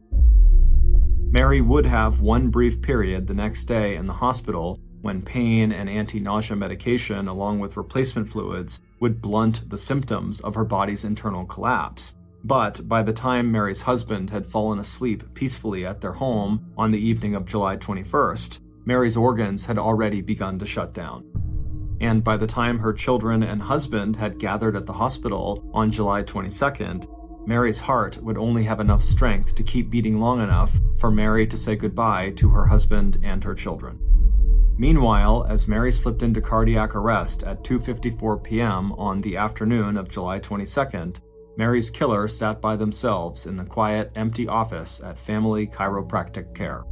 Mary would have one brief period the next day in the hospital when pain and anti-nausea medication along with replacement fluids would blunt the symptoms of her body's internal collapse. But by the time Mary's husband had fallen asleep peacefully at their home on the evening of July 21st, Mary's organs had already begun to shut down. And by the time her children and husband had gathered at the hospital on July 22nd, Mary's heart would only have enough strength to keep beating long enough for Mary to say goodbye to her husband and her children. Meanwhile, as Mary slipped into cardiac arrest at 2:54 p.m. on the afternoon of July 22nd, Mary's killer sat by themselves in the quiet, empty office at Family Chiropractic Care.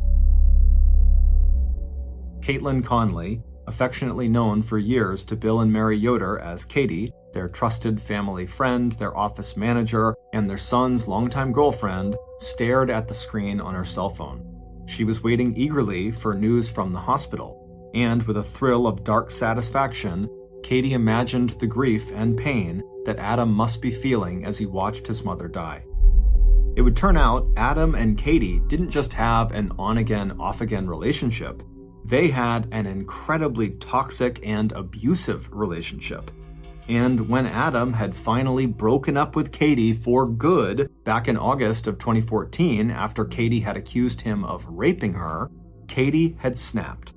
Caitlin Conley, affectionately known for years to Bill and Mary Yoder as Katie, their trusted family friend, their office manager, and their son's longtime girlfriend, stared at the screen on her cell phone. She was waiting eagerly for news from the hospital, and with a thrill of dark satisfaction, Katie imagined the grief and pain that Adam must be feeling as he watched his mother die. It would turn out Adam and Katie didn't just have an on-again, off-again relationship. They had an incredibly toxic and abusive relationship. And when Adam had finally broken up with Katie for good back in August of 2014 after Katie had accused him of raping her, Katie had snapped.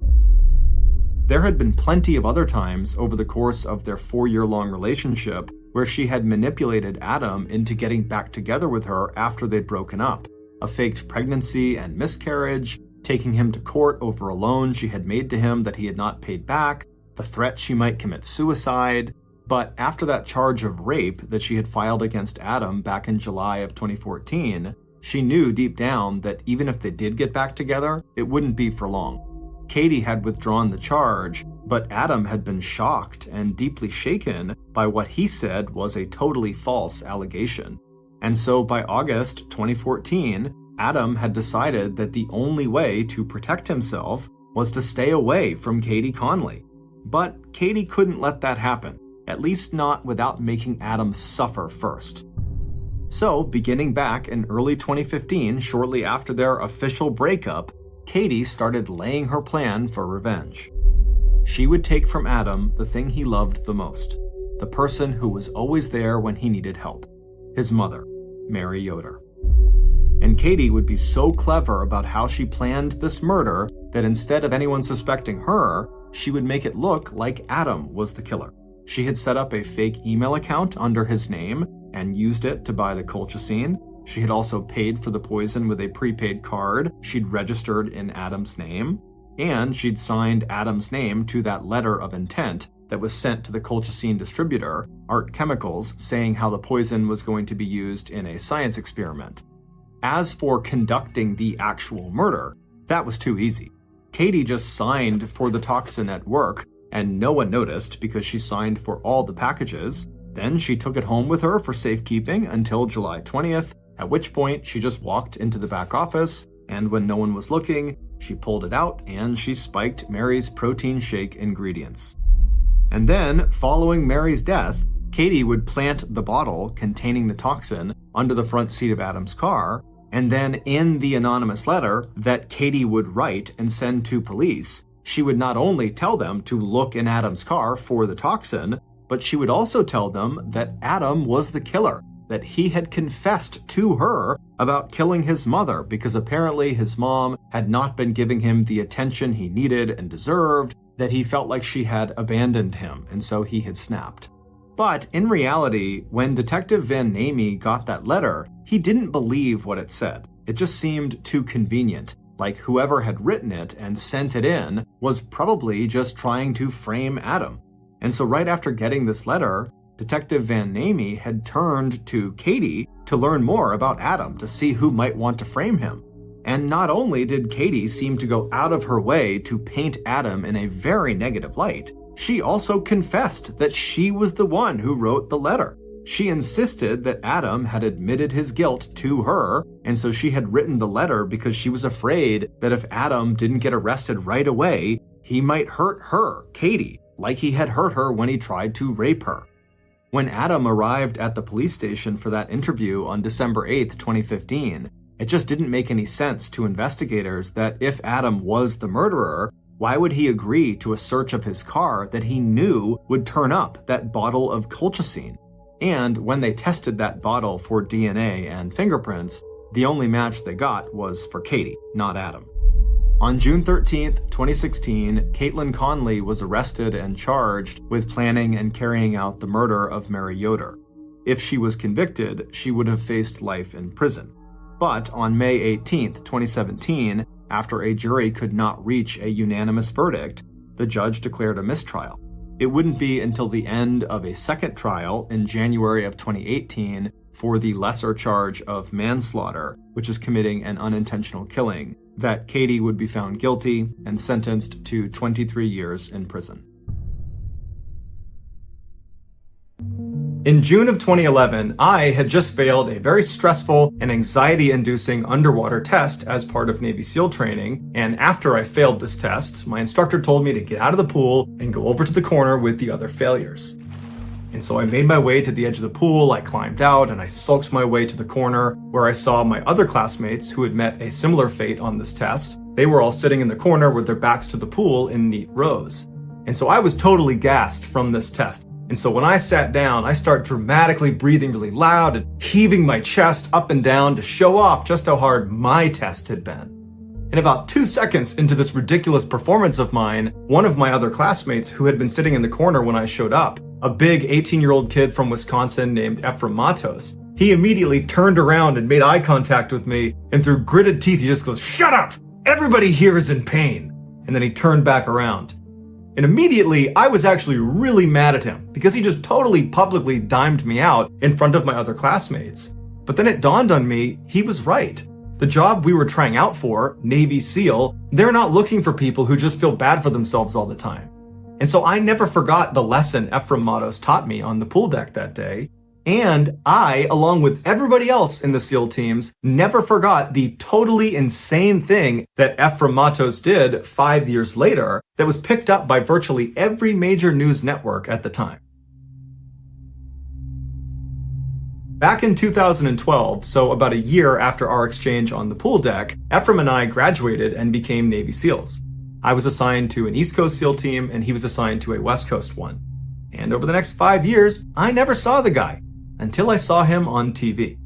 There had been plenty of other times over the course of their 4-year-long relationship where she had manipulated Adam into getting back together with her after they'd broken up. A faked pregnancy and miscarriage, taking him to court over a loan she had made to him that he had not paid back, the threat she might commit suicide. But after that charge of rape that she had filed against Adam back in July of 2014, she knew deep down that even if they did get back together, it wouldn't be for long. Katie had withdrawn the charge, but Adam had been shocked and deeply shaken by what he said was a totally false allegation. And so by August 2014, Adam had decided that the only way to protect himself was to stay away from Katie Conley. But Katie couldn't let that happen, at least not without making Adam suffer first. So, beginning back in early 2015, shortly after their official breakup, Katie started laying her plan for revenge. She would take from Adam the thing he loved the most, the person who was always there when he needed help, his mother, Mary Yoder. and Katie would be so clever about how she planned this murder that instead of anyone suspecting her, she would make it look like Adam was the killer. She had set up a fake email account under his name and used it to buy the colchicine. She had also paid for the poison with a prepaid card she'd registered in Adam's name, and she'd signed Adam's name to that letter of intent that was sent to the colchicine distributor, Art Chemicals, saying how the poison was going to be used in a science experiment. As for conducting the actual murder, that was too easy. Katie just signed for the toxin at work, and no one noticed because she signed for all the packages. Then she took it home with her for safekeeping until July 20th, at which point she just walked into the back office, and when no one was looking, she pulled it out and she spiked Mary's protein shake ingredients. And then, following Mary's death, Katie would plant the bottle containing the toxin under the front seat of Adam's car, and then in the anonymous letter that Katie would write and send to police, she would not only tell them to look in Adam's car for the toxin, but she would also tell them that Adam was the killer, that he had confessed to her about killing his mother because apparently his mom had not been giving him the attention he needed and deserved, that he felt like she had abandoned him, and so he had snapped. But in reality, when Detective Van Namey got that letter, he didn't believe what it said. It just seemed too convenient, like whoever had written it and sent it in was probably just trying to frame Adam. And so right after getting this letter, Detective Van Namey had turned to Katie to learn more about Adam to see who might want to frame him. And not only did Katie seem to go out of her way to paint Adam in a very negative light, she also confessed that she was the one who wrote the letter. She insisted that Adam had admitted his guilt to her, and so she had written the letter because she was afraid that if Adam didn't get arrested right away, he might hurt her, Katie, like he had hurt her when he tried to rape her. When Adam arrived at the police station for that interview on December 8th, 2015, it just didn't make any sense to investigators that if Adam was the murderer, why would he agree to a search of his car that he knew would turn up that bottle of colchicine? And when they tested that bottle for DNA and fingerprints, the only match they got was for Katie, not Adam. On June 13th, 2016, Caitlin Conley was arrested and charged with planning and carrying out the murder of Mary Yoder. If she was convicted, she would have faced life in prison. But on May 18th, 2017, after a jury could not reach a unanimous verdict, the judge declared a mistrial. It wouldn't be until the end of a second trial in January of 2018 for the lesser charge of manslaughter, which is committing an unintentional killing, that Katie would be found guilty and sentenced to 23 years in prison. In June of 2011, I had just failed a very stressful and anxiety-inducing underwater test as part of Navy SEAL training, and after I failed this test, my instructor told me to get out of the pool and go over to the corner with the other failures. And so I made my way to the edge of the pool, I climbed out, and I sulked my way to the corner where I saw my other classmates who had met a similar fate on this test. They were all sitting in the corner with their backs to the pool in neat rows. And so I was totally gassed from this test. And so when I sat down, I started dramatically breathing really loud and heaving my chest up and down to show off just how hard my test had been. And about 2 seconds into this ridiculous performance of mine, one of my other classmates who had been sitting in the corner when I showed up, a big 18-year-old kid from Wisconsin named Ephraim Matos, he immediately turned around and made eye contact with me, and through gritted teeth he just goes, "Shut up! Everybody here is in pain." And then he turned back around. And immediately, I was actually really mad at him because he just totally publicly dimed me out in front of my other classmates. But then it dawned on me, he was right. The job we were trying out for, Navy SEAL, they're not looking for people who just feel bad for themselves all the time. And so I never forgot the lesson Ephraim Matos taught me on the pool deck that day. And I, along with everybody else in the SEAL teams, never forgot the totally insane thing that Ephraim Matos did 5 years later that was picked up by virtually every major news network at the time. Back in 2012, so about a year after our exchange on the pool deck, Ephraim and I graduated and became Navy SEALs. I was assigned to an East Coast SEAL team and he was assigned to a West Coast one. And over the next 5 years, I never saw the guy until I saw him on TV.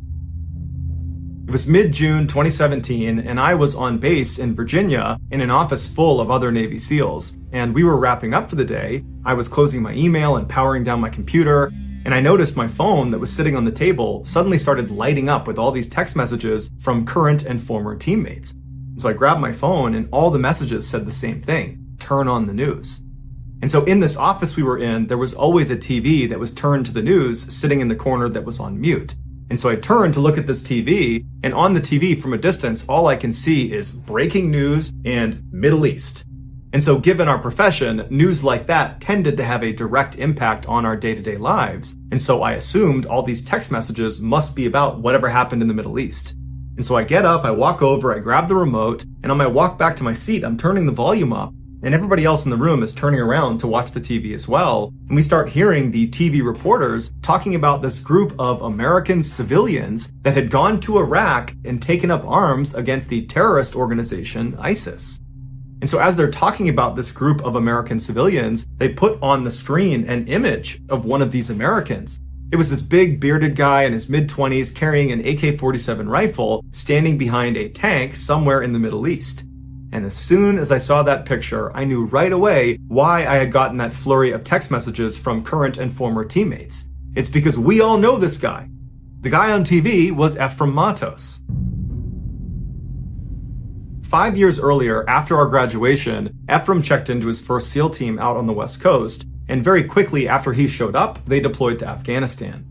It was mid-June 2017, and I was on base in Virginia in an office full of other Navy SEALs, and we were wrapping up for the day. I was closing my email and powering down my computer, and I noticed my phone that was sitting on the table suddenly started lighting up with all these text messages from current and former teammates. So I grabbed my phone, and all the messages said the same thing: turn on the news. And so in this office we were in, there was always a TV that was turned to the news sitting in the corner that was on mute. And so I turned to look at this TV, and on the TV from a distance, all I can see is breaking news and Middle East. And so given our profession, news like that tended to have a direct impact on our day-to-day lives. And so I assumed all these text messages must be about whatever happened in the Middle East. And so I get up, I walk over, I grab the remote, and on my walk back to my seat, I'm turning the volume up, and everybody else in the room is turning around to watch the TV as well. And we start hearing the TV reporters talking about this group of American civilians that had gone to Iraq and taken up arms against the terrorist organization ISIS. And so as they're talking about this group of American civilians, they put on the screen an image of one of these Americans. It was this big bearded guy in his mid-20s carrying an AK-47 rifle standing behind a tank somewhere in the Middle East. And as soon as I saw that picture, I knew right away why I had gotten that flurry of text messages from current and former teammates. It's because we all know this guy. The guy on TV was Ephraim Matos. 5 years earlier, after our graduation, Ephraim checked into his first SEAL team out on the West Coast, and very quickly after he showed up, they deployed to Afghanistan.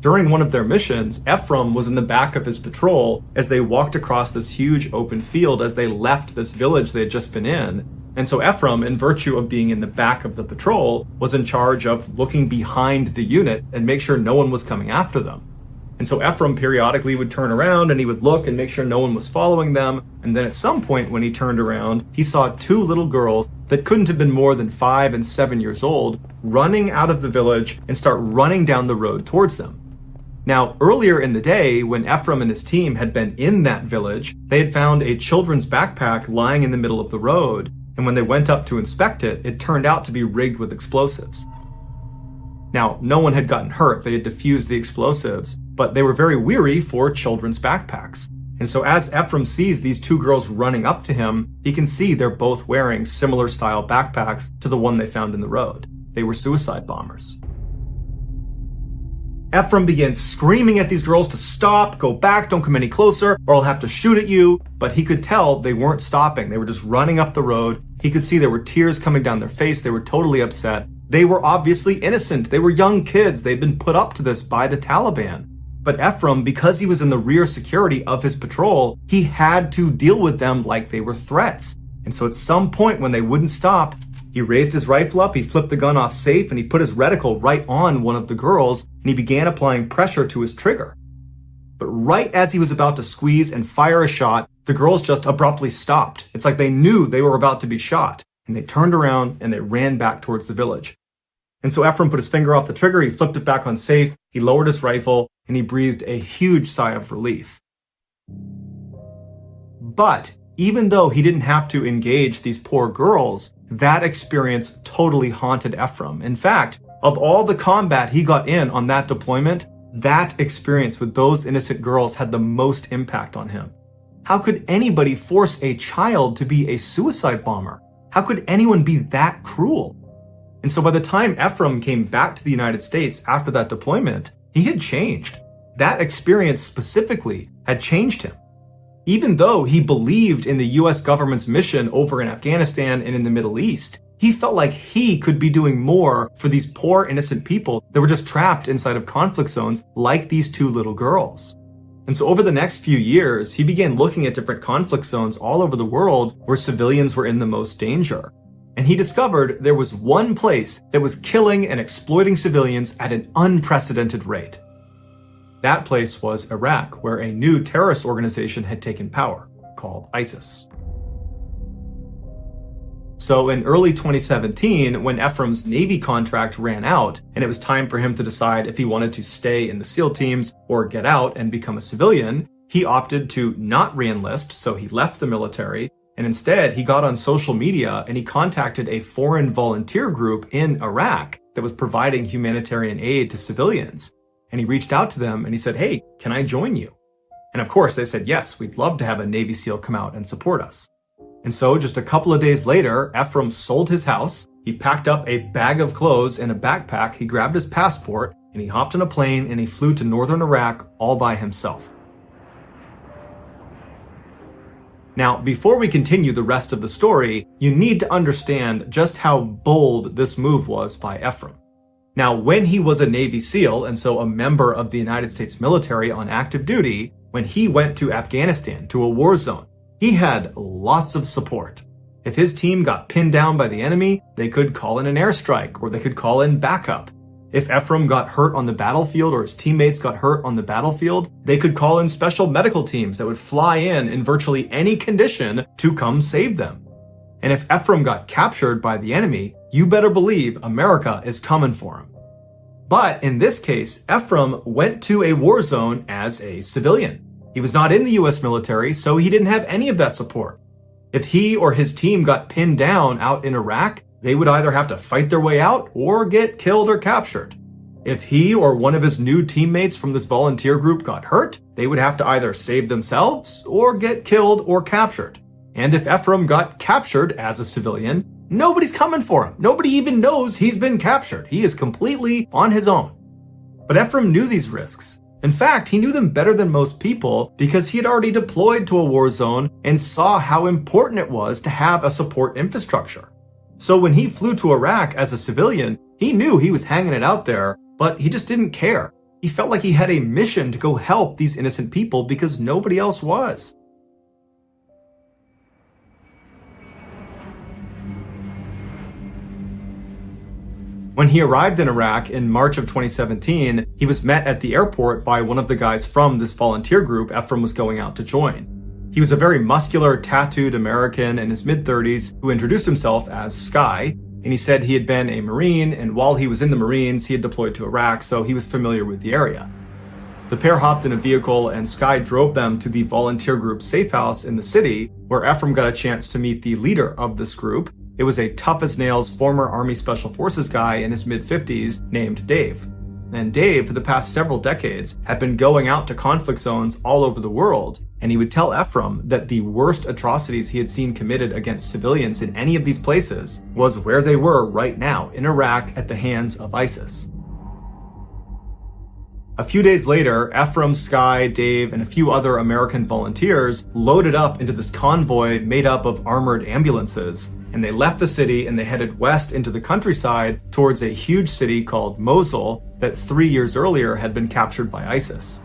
During one of their missions, Ephraim was in the back of his patrol as they walked across this huge open field as they left this village they had just been in. And so Ephraim, in virtue of being in the back of the patrol, was in charge of looking behind the unit and make sure no one was coming after them. And so Ephraim periodically would turn around and he would look and make sure no one was following them. And then at some point when he turned around, he saw two little girls that couldn't have been more than 5 and 7 years old running out of the village and start running down the road towards them. Now, earlier in the day, when Ephraim and his team had been in that village, they had found a children's backpack lying in the middle of the road. And when they went up to inspect it, it turned out to be rigged with explosives. Now, no one had gotten hurt. They had defused the explosives, but they were very weary for children's backpacks. And so as Ephraim sees these two girls running up to him, he can see they're both wearing similar style backpacks to the one they found in the road. They were suicide bombers. Ephraim began screaming at these girls to stop, go back, don't come any closer, or I'll have to shoot at you. But he could tell they weren't stopping. They were just running up the road. He could see there were tears coming down their face. They were totally upset. They were obviously innocent. They were young kids. They'd been put up to this by the Taliban. But Ephraim, because he was in the rear security of his patrol, he had to deal with them like they were threats. And so at some point when they wouldn't stop, he raised his rifle up, he flipped the gun off safe, and he put his reticle right on one of the girls, and he began applying pressure to his trigger. But right as he was about to squeeze and fire a shot, the girls just abruptly stopped. It's like they knew they were about to be shot, and they turned around and they ran back towards the village. And so Ephraim put his finger off the trigger, he flipped it back on safe, he lowered his rifle, and he breathed a huge sigh of relief. But even though he didn't have to engage these poor girls, that experience totally haunted Ephraim. In fact, of all the combat he got in on that deployment, that experience with those innocent girls had the most impact on him. How could anybody force a child to be a suicide bomber? How could anyone be that cruel? And so by the time Ephraim came back to the United States after that deployment, he had changed. That experience specifically had changed him. Even though he believed in the US government's mission over in Afghanistan and in the Middle East, he felt like he could be doing more for these poor innocent people that were just trapped inside of conflict zones like these two little girls. And so over the next few years, he began looking at different conflict zones all over the world where civilians were in the most danger. And he discovered there was one place that was killing and exploiting civilians at an unprecedented rate. That place was Iraq, where a new terrorist organization had taken power, called ISIS. So in early 2017, when Ephraim's Navy contract ran out, and it was time for him to decide if he wanted to stay in the SEAL teams or get out and become a civilian, he opted to not re-enlist, so he left the military, and instead he got on social media and he contacted a foreign volunteer group in Iraq that was providing humanitarian aid to civilians. And he reached out to them and he said, "Hey, can I join you?" And of course, they said, yes, we'd love to have a Navy SEAL come out and support us. And so just a couple of days later, Ephraim sold his house, he packed up a bag of clothes and a backpack, he grabbed his passport, and he hopped on a plane and he flew to northern Iraq all by himself. Now, before we continue the rest of the story, you need to understand just how bold this move was by Ephraim. Now, when he was a Navy SEAL, and so a member of the United States military on active duty, when he went to Afghanistan, to a war zone, he had lots of support. If his team got pinned down by the enemy, they could call in an airstrike, or they could call in backup. If Ephraim got hurt on the battlefield, or his teammates got hurt on the battlefield, they could call in special medical teams that would fly in virtually any condition to come save them. And if Ephraim got captured by the enemy, you better believe America is coming for him. But in this case, Ephraim went to a war zone as a civilian. He was not in the US military, so he didn't have any of that support. If he or his team got pinned down out in Iraq, they would either have to fight their way out or get killed or captured. If he or one of his new teammates from this volunteer group got hurt, they would have to either save themselves or get killed or captured. And if Ephraim got captured as a civilian, nobody's coming for him. Nobody even knows he's been captured. He is completely on his own. But Ephraim knew these risks. In fact, he knew them better than most people because he had already deployed to a war zone and saw how important it was to have a support infrastructure. So when he flew to Iraq as a civilian, he knew he was hanging it out there, but he just didn't care. He felt like he had a mission to go help these innocent people because nobody else was. When he arrived in Iraq in March of 2017, he was met at the airport by one of the guys from this volunteer group Ephraim was going out to join. He was a very muscular, tattooed American in his mid-30s who introduced himself as Sky, and he said he had been a Marine, and while he was in the Marines, he had deployed to Iraq, so he was familiar with the area. The pair hopped in a vehicle, and Sky drove them to the volunteer group's safe house in the city, where Ephraim got a chance to meet the leader of this group. It was a tough-as-nails former Army Special Forces guy in his mid-50s named Dave. And Dave, for the past several decades, had been going out to conflict zones all over the world, and he would tell Ephraim that the worst atrocities he had seen committed against civilians in any of these places was where they were right now, in Iraq at the hands of ISIS. A few days later, Ephraim, Sky, Dave, and a few other American volunteers loaded up into this convoy made up of armored ambulances, and they left the city and they headed west into the countryside towards a huge city called Mosul that 3 years earlier had been captured by ISIS.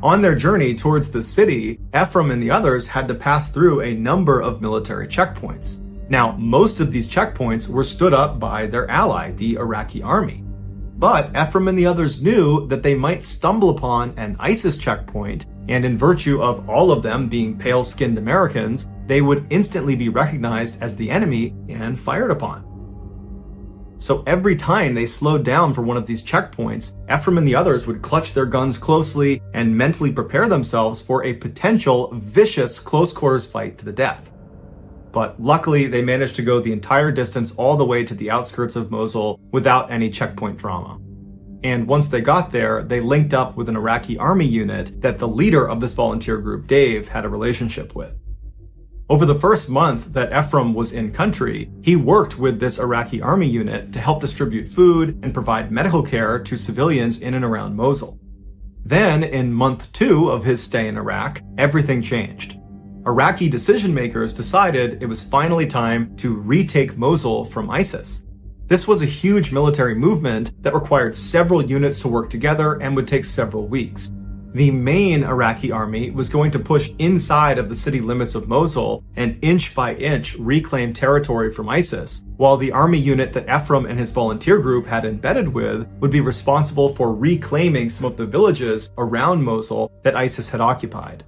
On their journey towards the city, Ephraim and the others had to pass through a number of military checkpoints. Now, most of these checkpoints were stood up by their ally, the Iraqi army. But Ephraim and the others knew that they might stumble upon an ISIS checkpoint, and in virtue of all of them being pale-skinned Americans, they would instantly be recognized as the enemy and fired upon. So every time they slowed down for one of these checkpoints, Ephraim and the others would clutch their guns closely and mentally prepare themselves for a potential vicious close-quarters fight to the death. But luckily, they managed to go the entire distance all the way to the outskirts of Mosul without any checkpoint drama. And once they got there, they linked up with an Iraqi army unit that the leader of this volunteer group, Dave, had a relationship with. Over the first month that Ephraim was in country, he worked with this Iraqi army unit to help distribute food and provide medical care to civilians in and around Mosul. Then, in month 2 of his stay in Iraq, everything changed. Iraqi decision makers decided it was finally time to retake Mosul from ISIS. This was a huge military movement that required several units to work together and would take several weeks. The main Iraqi army was going to push inside of the city limits of Mosul and inch by inch reclaim territory from ISIS, while the army unit that Ephraim and his volunteer group had embedded with would be responsible for reclaiming some of the villages around Mosul that ISIS had occupied.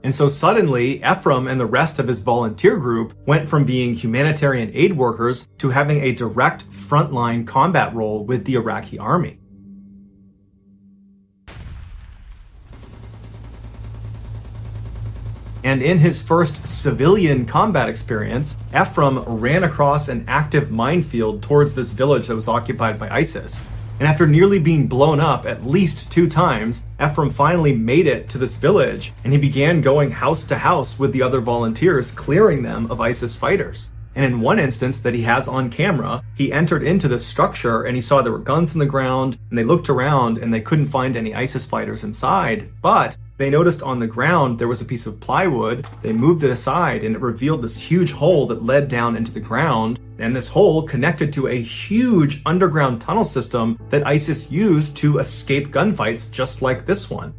And so suddenly, Ephraim and the rest of his volunteer group went from being humanitarian aid workers to having a direct frontline combat role with the Iraqi army. And in his first civilian combat experience, Ephraim ran across an active minefield towards this village that was occupied by ISIS. And after nearly being blown up at least 2 times, Ephraim finally made it to this village, and he began going house to house with the other volunteers, clearing them of ISIS fighters. And in one instance that he has on camera, he entered into this structure and he saw there were guns on the ground, and they looked around and they couldn't find any ISIS fighters inside, but they noticed on the ground there was a piece of plywood. They moved it aside and it revealed this huge hole that led down into the ground, and this hole connected to a huge underground tunnel system that ISIS used to escape gunfights just like this one.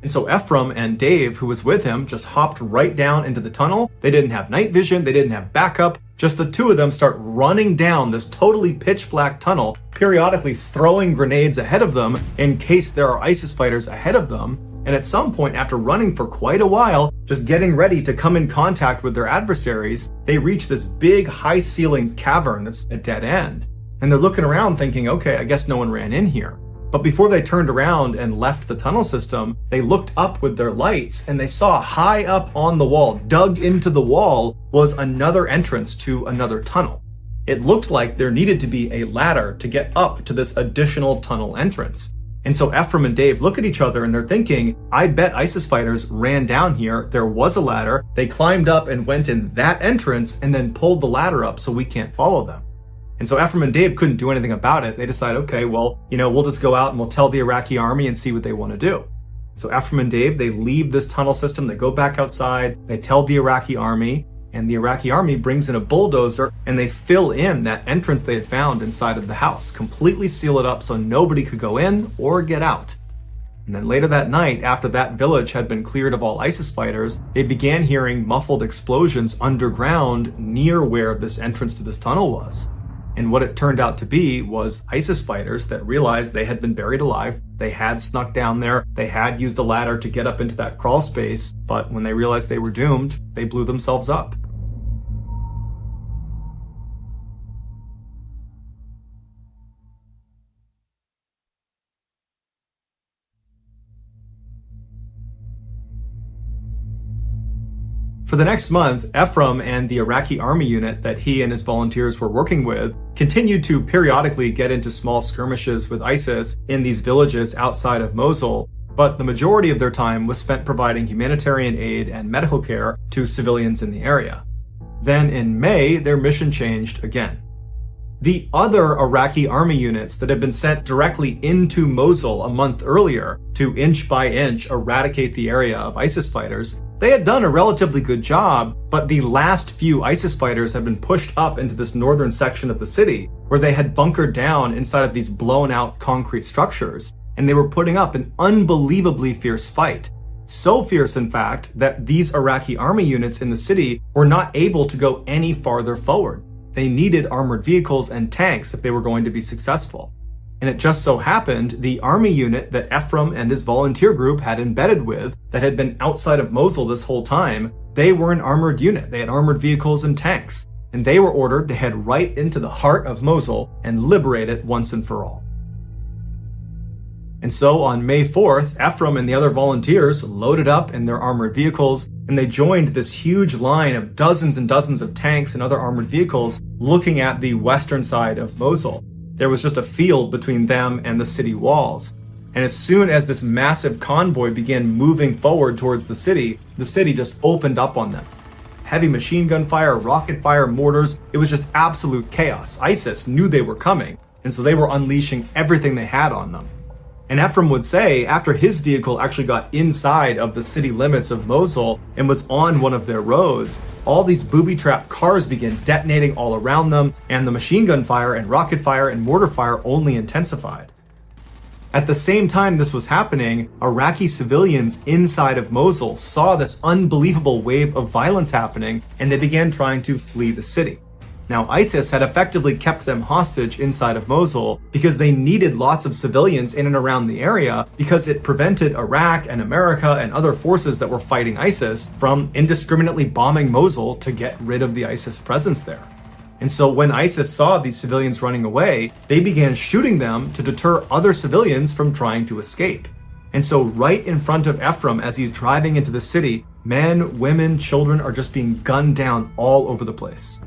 And so Ephraim and Dave, who was with him, just hopped right down into the tunnel. They didn't have night vision, they didn't have backup. Just the two of them start running down this totally pitch black tunnel, periodically throwing grenades ahead of them in case there are ISIS fighters ahead of them. And at some point, after running for quite a while, just getting ready to come in contact with their adversaries, they reach this big high-ceiling cavern that's a dead end. And they're looking around thinking, okay, I guess no one ran in here. But before they turned around and left the tunnel system, they looked up with their lights and they saw high up on the wall, dug into the wall, was another entrance to another tunnel. It looked like there needed to be a ladder to get up to this additional tunnel entrance. And so Ephraim and Dave look at each other and they're thinking, I bet ISIS fighters ran down here, there was a ladder, they climbed up and went in that entrance and then pulled the ladder up so we can't follow them. And so Ephraim and Dave couldn't do anything about it. They decided, okay, well, we'll just go out and we'll tell the Iraqi army and see what they want to do. So Ephraim and Dave, they leave this tunnel system, they go back outside, they tell the Iraqi army, and the Iraqi army brings in a bulldozer and they fill in that entrance they had found inside of the house, completely seal it up so nobody could go in or get out. And then later that night, after that village had been cleared of all ISIS fighters, they began hearing muffled explosions underground near where this entrance to this tunnel was. And what it turned out to be was ISIS fighters that realized they had been buried alive. They had snuck down there. They had used a ladder to get up into that crawl space. But when they realized they were doomed, they blew themselves up. For the next month, Ephraim and the Iraqi army unit that he and his volunteers were working with continued to periodically get into small skirmishes with ISIS in these villages outside of Mosul, but the majority of their time was spent providing humanitarian aid and medical care to civilians in the area. Then in May, their mission changed again. The other Iraqi army units that had been sent directly into Mosul a month earlier to inch by inch eradicate the area of ISIS fighters, they had done a relatively good job, but the last few ISIS fighters had been pushed up into this northern section of the city where they had bunkered down inside of these blown out concrete structures, and they were putting up an unbelievably fierce fight. So fierce, in fact, that these Iraqi army units in the city were not able to go any farther forward. They needed armored vehicles and tanks if they were going to be successful. And it just so happened the army unit that Ephraim and his volunteer group had embedded with, that had been outside of Mosul this whole time, they were an armored unit. They had armored vehicles and tanks. And they were ordered to head right into the heart of Mosul and liberate it once and for all. And so on May 4th, Ephraim and the other volunteers loaded up in their armored vehicles, and they joined this huge line of dozens and dozens of tanks and other armored vehicles looking at the western side of Mosul. There was just a field between them and the city walls. And as soon as this massive convoy began moving forward towards the city just opened up on them. Heavy machine gun fire, rocket fire, mortars, it was just absolute chaos. ISIS knew they were coming, and so they were unleashing everything they had on them. And Ephraim would say, after his vehicle actually got inside of the city limits of Mosul and was on one of their roads, all these booby-trapped cars began detonating all around them, and the machine gun fire and rocket fire and mortar fire only intensified. At the same time this was happening, Iraqi civilians inside of Mosul saw this unbelievable wave of violence happening, and they began trying to flee the city. Now, ISIS had effectively kept them hostage inside of Mosul because they needed lots of civilians in and around the area, because it prevented Iraq and America and other forces that were fighting ISIS from indiscriminately bombing Mosul to get rid of the ISIS presence there. And so when ISIS saw these civilians running away, they began shooting them to deter other civilians from trying to escape. And so right in front of Ephraim, as he's driving into the city, men, women, children are just being gunned down all over the place.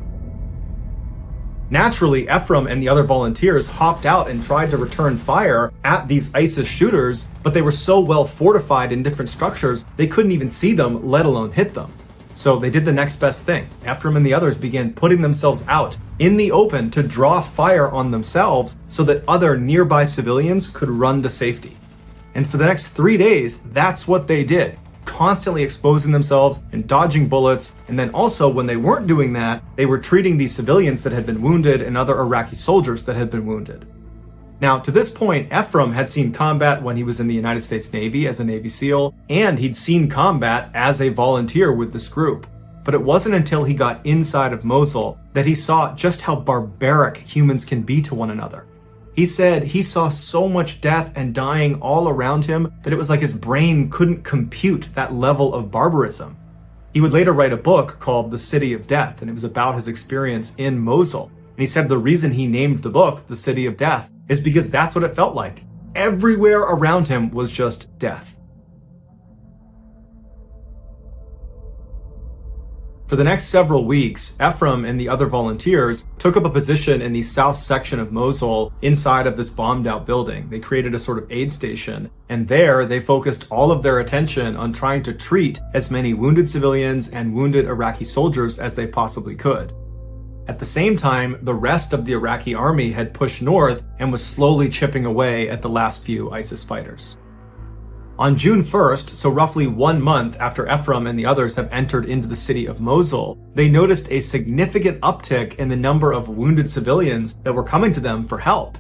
Naturally, Ephraim and the other volunteers hopped out and tried to return fire at these ISIS shooters, but they were so well fortified in different structures, they couldn't even see them, let alone hit them. So they did the next best thing. Ephraim and the others began putting themselves out in the open to draw fire on themselves so that other nearby civilians could run to safety. And for the next 3 days, that's what they did, constantly exposing themselves and dodging bullets. And then also, when they weren't doing that, they were treating these civilians that had been wounded and other Iraqi soldiers that had been wounded. Now, to this point, Ephraim had seen combat when he was in the United States Navy as a Navy SEAL, and he'd seen combat as a volunteer with this group. But it wasn't until he got inside of Mosul that he saw just how barbaric humans can be to one another. He said he saw so much death and dying all around him that it was like his brain couldn't compute that level of barbarism. He would later write a book called The City of Death, and it was about his experience in Mosul. And he said the reason he named the book The City of Death is because that's what it felt like. Everywhere around him was just death. For the next several weeks, Ephraim and the other volunteers took up a position in the south section of Mosul inside of this bombed out building. They created a sort of aid station, and there they focused all of their attention on trying to treat as many wounded civilians and wounded Iraqi soldiers as they possibly could. At the same time, the rest of the Iraqi army had pushed north and was slowly chipping away at the last few ISIS fighters. On June 1st, so roughly 1 month after Ephraim and the others have entered into the city of Mosul, they noticed a significant uptick in the number of wounded civilians that were coming to them for help.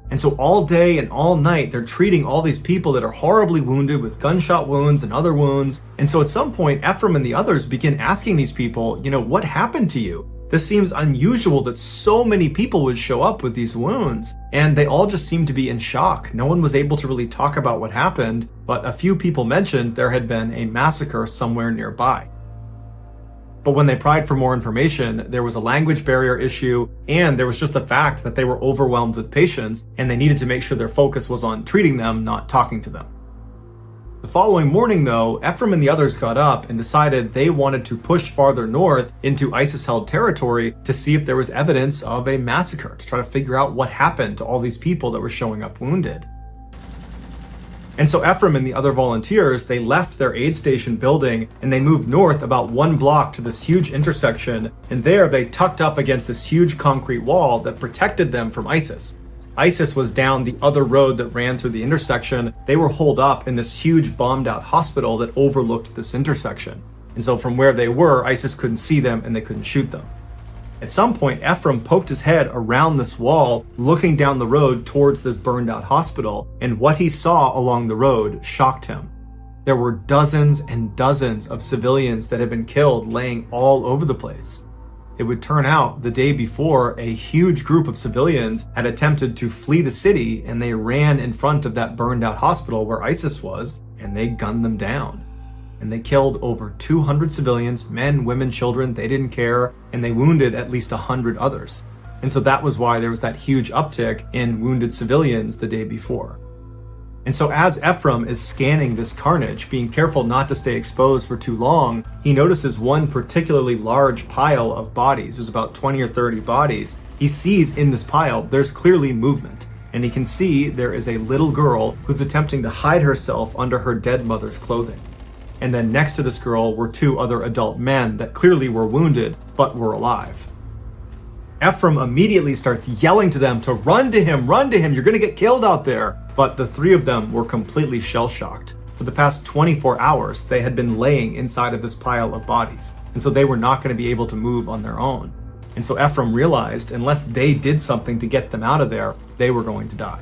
And so all day and all night, they're treating all these people that are horribly wounded with gunshot wounds and other wounds. And so at some point, Ephraim and the others begin asking these people, what happened to you? This seems unusual that so many people would show up with these wounds, and they all just seemed to be in shock. No one was able to really talk about what happened, but a few people mentioned there had been a massacre somewhere nearby. But when they pried for more information, there was a language barrier issue, and there was just the fact that they were overwhelmed with patients, and they needed to make sure their focus was on treating them, not talking to them. The following morning, though, Ephraim and the others got up and decided they wanted to push farther north into ISIS-held territory to see if there was evidence of a massacre, to try to figure out what happened to all these people that were showing up wounded. And so Ephraim and the other volunteers, they left their aid station building and they moved north about 1 block to this huge intersection, and there they tucked up against this huge concrete wall that protected them from ISIS. ISIS was down the other road that ran through the intersection. They were holed up in this huge bombed out hospital that overlooked this intersection. And so from where they were, ISIS couldn't see them and they couldn't shoot them. At some point, Ephraim poked his head around this wall, looking down the road towards this burned out hospital, and what he saw along the road shocked him. There were dozens and dozens of civilians that had been killed laying all over the place. It would turn out the day before, a huge group of civilians had attempted to flee the city, and they ran in front of that burned out hospital where ISIS was, and they gunned them down. And they killed over 200 civilians, men, women, children, they didn't care, and they wounded at least 100 others. And so that was why there was that huge uptick in wounded civilians the day before. And so as Ephraim is scanning this carnage, being careful not to stay exposed for too long, he notices one particularly large pile of bodies. There's about 20 or 30 bodies. He sees in this pile, there's clearly movement. And he can see there is a little girl who's attempting to hide herself under her dead mother's clothing. And then next to this girl were 2 other adult men that clearly were wounded, but were alive. Ephraim immediately starts yelling to them to run to him, you're gonna get killed out there. But the 3 of them were completely shell-shocked. For the past 24 hours, they had been laying inside of this pile of bodies. And so they were not gonna be able to move on their own. And so Ephraim realized unless they did something to get them out of there, they were going to die.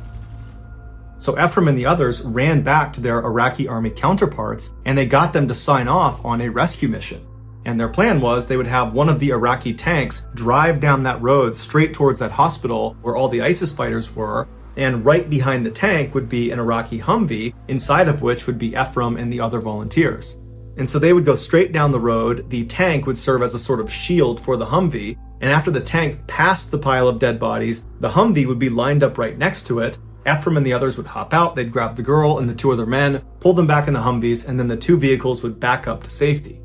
So Ephraim and the others ran back to their Iraqi army counterparts, and they got them to sign off on a rescue mission. And their plan was they would have one of the Iraqi tanks drive down that road straight towards that hospital where all the ISIS fighters were, and right behind the tank would be an Iraqi Humvee, inside of which would be Ephraim and the other volunteers. And so they would go straight down the road, the tank would serve as a sort of shield for the Humvee, and after the tank passed the pile of dead bodies, the Humvee would be lined up right next to it. Ephraim and the others would hop out, they'd grab the girl and the 2 other men, pull them back in the Humvees, and then the 2 vehicles would back up to safety.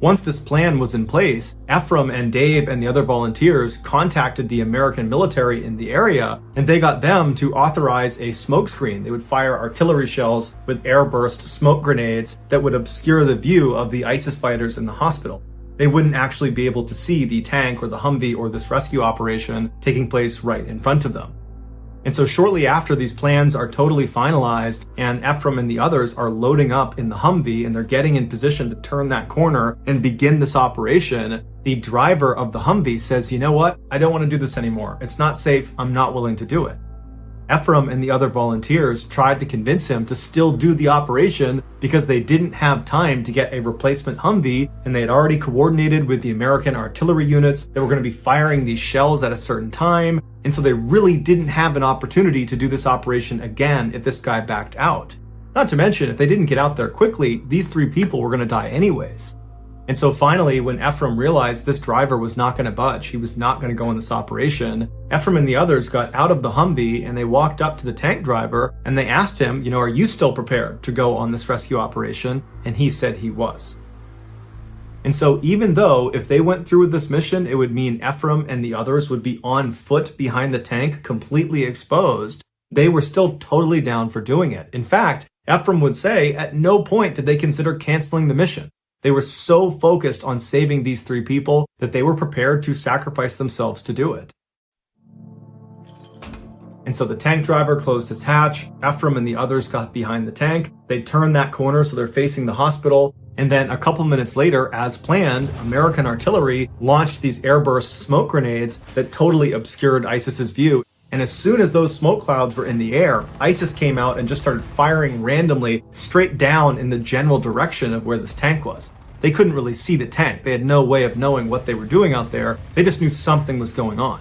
Once this plan was in place, Ephraim and Dave and the other volunteers contacted the American military in the area, and they got them to authorize a smokescreen. They would fire artillery shells with airburst smoke grenades that would obscure the view of the ISIS fighters in the hospital. They wouldn't actually be able to see the tank or the Humvee or this rescue operation taking place right in front of them. And so shortly after these plans are totally finalized and Ephraim and the others are loading up in the Humvee and they're getting in position to turn that corner and begin this operation, the driver of the Humvee says, "You know what? I don't want to do this anymore. It's not safe. I'm not willing to do it." Ephraim and the other volunteers tried to convince him to still do the operation because they didn't have time to get a replacement Humvee, and they had already coordinated with the American artillery units that were going to be firing these shells at a certain time, and so they really didn't have an opportunity to do this operation again if this guy backed out. Not to mention, if they didn't get out there quickly, these 3 people were going to die anyways. And so finally, when Ephraim realized this driver was not going to budge, he was not going to go in this operation, Ephraim and the others got out of the Humvee and they walked up to the tank driver and they asked him, "Are you still prepared to go on this rescue operation?" And he said he was. And so even though if they went through with this mission, it would mean Ephraim and the others would be on foot behind the tank, completely exposed, they were still totally down for doing it. In fact, Ephraim would say at no point did they consider canceling the mission. They were so focused on saving these 3 people that they were prepared to sacrifice themselves to do it. And so the tank driver closed his hatch, Ephraim and the others got behind the tank, they turned that corner so they're facing the hospital, and then a couple minutes later, as planned, American artillery launched these airburst smoke grenades that totally obscured ISIS's view. And as soon as those smoke clouds were in the air, ISIS came out and just started firing randomly straight down in the general direction of where this tank was. They couldn't really see the tank. They had no way of knowing what they were doing out there. They just knew something was going on.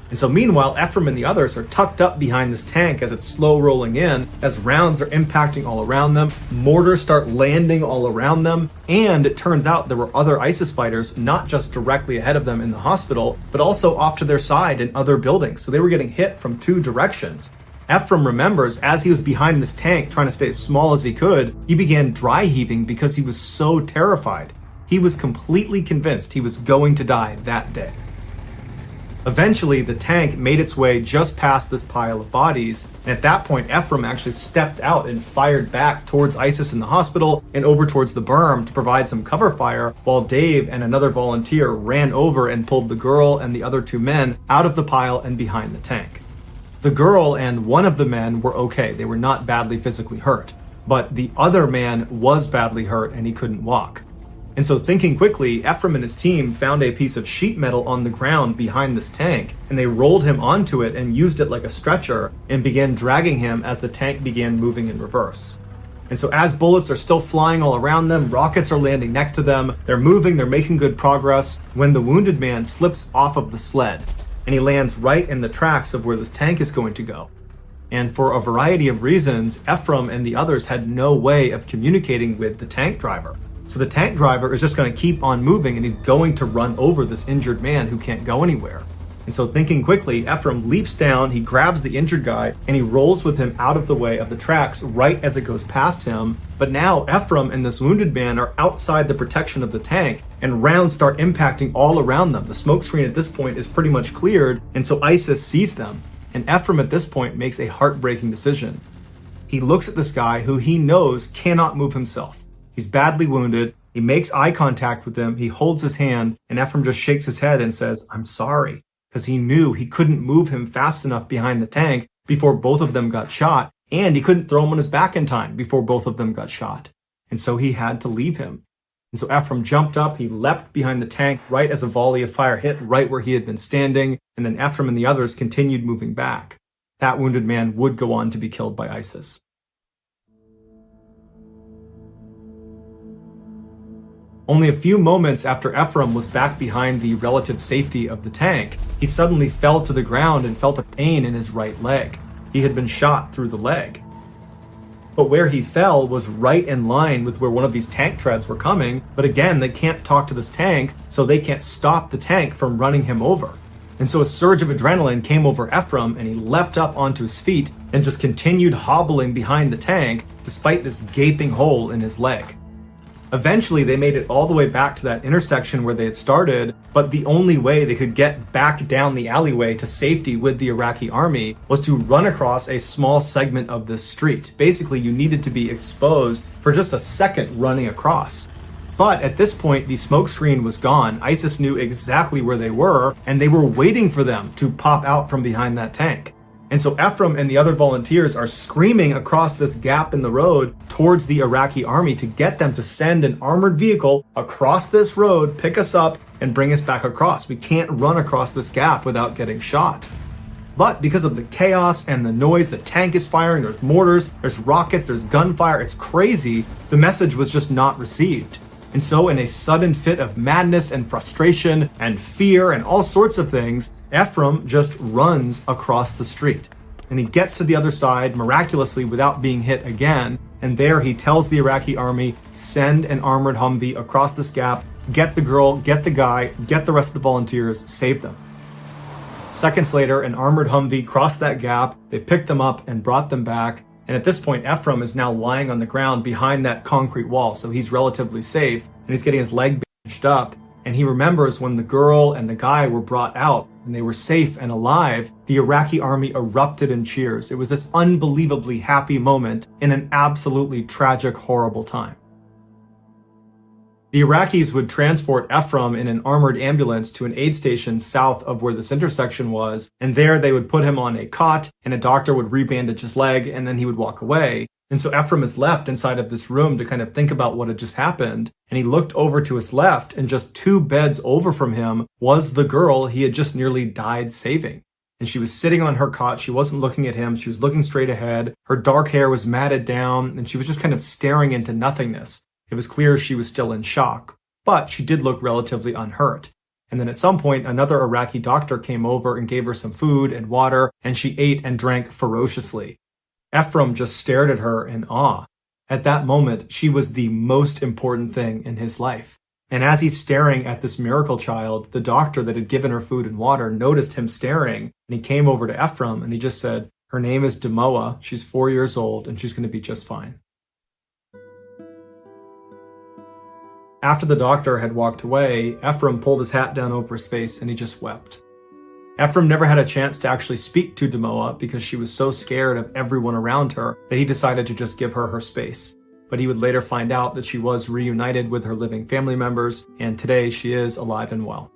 And so meanwhile, Ephraim and the others are tucked up behind this tank as it's slow rolling in, as rounds are impacting all around them, mortars start landing all around them, and it turns out there were other ISIS fighters not just directly ahead of them in the hospital, but also off to their side in other buildings. So they were getting hit from 2 directions. Ephraim remembers as he was behind this tank trying to stay as small as he could, he began dry heaving because he was so terrified. He was completely convinced he was going to die that day. Eventually, the tank made its way just past this pile of bodies, and at that point, Ephraim actually stepped out and fired back towards ISIS in the hospital and over towards the berm to provide some cover fire, while Dave and another volunteer ran over and pulled the girl and the other 2 men out of the pile and behind the tank. The girl and one of the men were okay. They were not badly physically hurt, but the other man was badly hurt and he couldn't walk. And so thinking quickly, Ephraim and his team found a piece of sheet metal on the ground behind this tank, and they rolled him onto it and used it like a stretcher and began dragging him as the tank began moving in reverse. And so as bullets are still flying all around them, rockets are landing next to them, they're moving, they're making good progress, when the wounded man slips off of the sled, and he lands right in the tracks of where this tank is going to go. And for a variety of reasons, Ephraim and the others had no way of communicating with the tank driver. So the tank driver is just going to keep on moving and he's going to run over this injured man who can't go anywhere. And so thinking quickly, Ephraim leaps down, he grabs the injured guy, and he rolls with him out of the way of the tracks right as it goes past him. But now Ephraim and this wounded man are outside the protection of the tank, and rounds start impacting all around them. The smoke screen at this point is pretty much cleared, and so ISIS sees them. And Ephraim at this point makes a heartbreaking decision. He looks at this guy who he knows cannot move himself. He's badly wounded. He makes eye contact with him. He holds his hand, and Ephraim just shakes his head and says, "I'm sorry," because he knew he couldn't move him fast enough behind the tank before both of them got shot, and he couldn't throw him on his back in time before both of them got shot. And so he had to leave him. And so Ephraim jumped up, he leapt behind the tank right as a volley of fire hit right where he had been standing, and then Ephraim and the others continued moving back. That wounded man would go on to be killed by ISIS. Only a few moments after Ephraim was back behind the relative safety of the tank, he suddenly fell to the ground and felt a pain in his right leg. He had been shot through the leg. But where he fell was right in line with where one of these tank treads were coming, but again, they can't talk to this tank, so they can't stop the tank from running him over. And so a surge of adrenaline came over Ephraim, and he leapt up onto his feet and just continued hobbling behind the tank despite this gaping hole in his leg. Eventually, they made it all the way back to that intersection where they had started, but the only way they could get back down the alleyway to safety with the Iraqi army was to run across a small segment of this street. Basically, you needed to be exposed for just a second running across. But at this point, the smokescreen was gone. ISIS knew exactly where they were, and they were waiting for them to pop out from behind that tank. And so Ephraim and the other volunteers are screaming across this gap in the road towards the Iraqi army to get them to send an armored vehicle across this road, pick us up, and bring us back across. We can't run across this gap without getting shot. But because of the chaos and the noise, the tank is firing, there's mortars, there's rockets, there's gunfire, it's crazy, the message was just not received. And so in a sudden fit of madness and frustration and fear and all sorts of things, Ephraim just runs across the street. And he gets to the other side miraculously without being hit again. And there he tells the Iraqi army, send an armored Humvee across this gap, get the girl, get the guy, get the rest of the volunteers, save them. Seconds later, an armored Humvee crossed that gap, they picked them up and brought them back. And at this point, Ephraim is now lying on the ground behind that concrete wall, so he's relatively safe, and he's getting his leg bandaged up. And he remembers when the girl and the guy were brought out and they were safe and alive, the Iraqi army erupted in cheers. It was this unbelievably happy moment in an absolutely tragic, horrible time. The Iraqis would transport Ephraim in an armored ambulance to an aid station south of where this intersection was, and there they would put him on a cot, and a doctor would rebandage his leg, and then he would walk away. And so Ephraim is left inside of this room to kind of think about what had just happened, and he looked over to his left, and just 2 beds over from him was the girl he had just nearly died saving. And she was sitting on her cot, she wasn't looking at him, she was looking straight ahead, her dark hair was matted down, and she was just kind of staring into nothingness. It was clear she was still in shock, but she did look relatively unhurt. And then at some point, another Iraqi doctor came over and gave her some food and water, and she ate and drank ferociously. Ephraim just stared at her in awe. At that moment, she was the most important thing in his life. And as he's staring at this miracle child, the doctor that had given her food and water noticed him staring, and he came over to Ephraim and he just said, her name is Demoa, she's 4 years old, and she's going to be just fine. After the doctor had walked away, Ephraim pulled his hat down over his face and he just wept. Ephraim never had a chance to actually speak to Demoa because she was so scared of everyone around her that he decided to just give her her space. But he would later find out that she was reunited with her living family members, and today she is alive and well.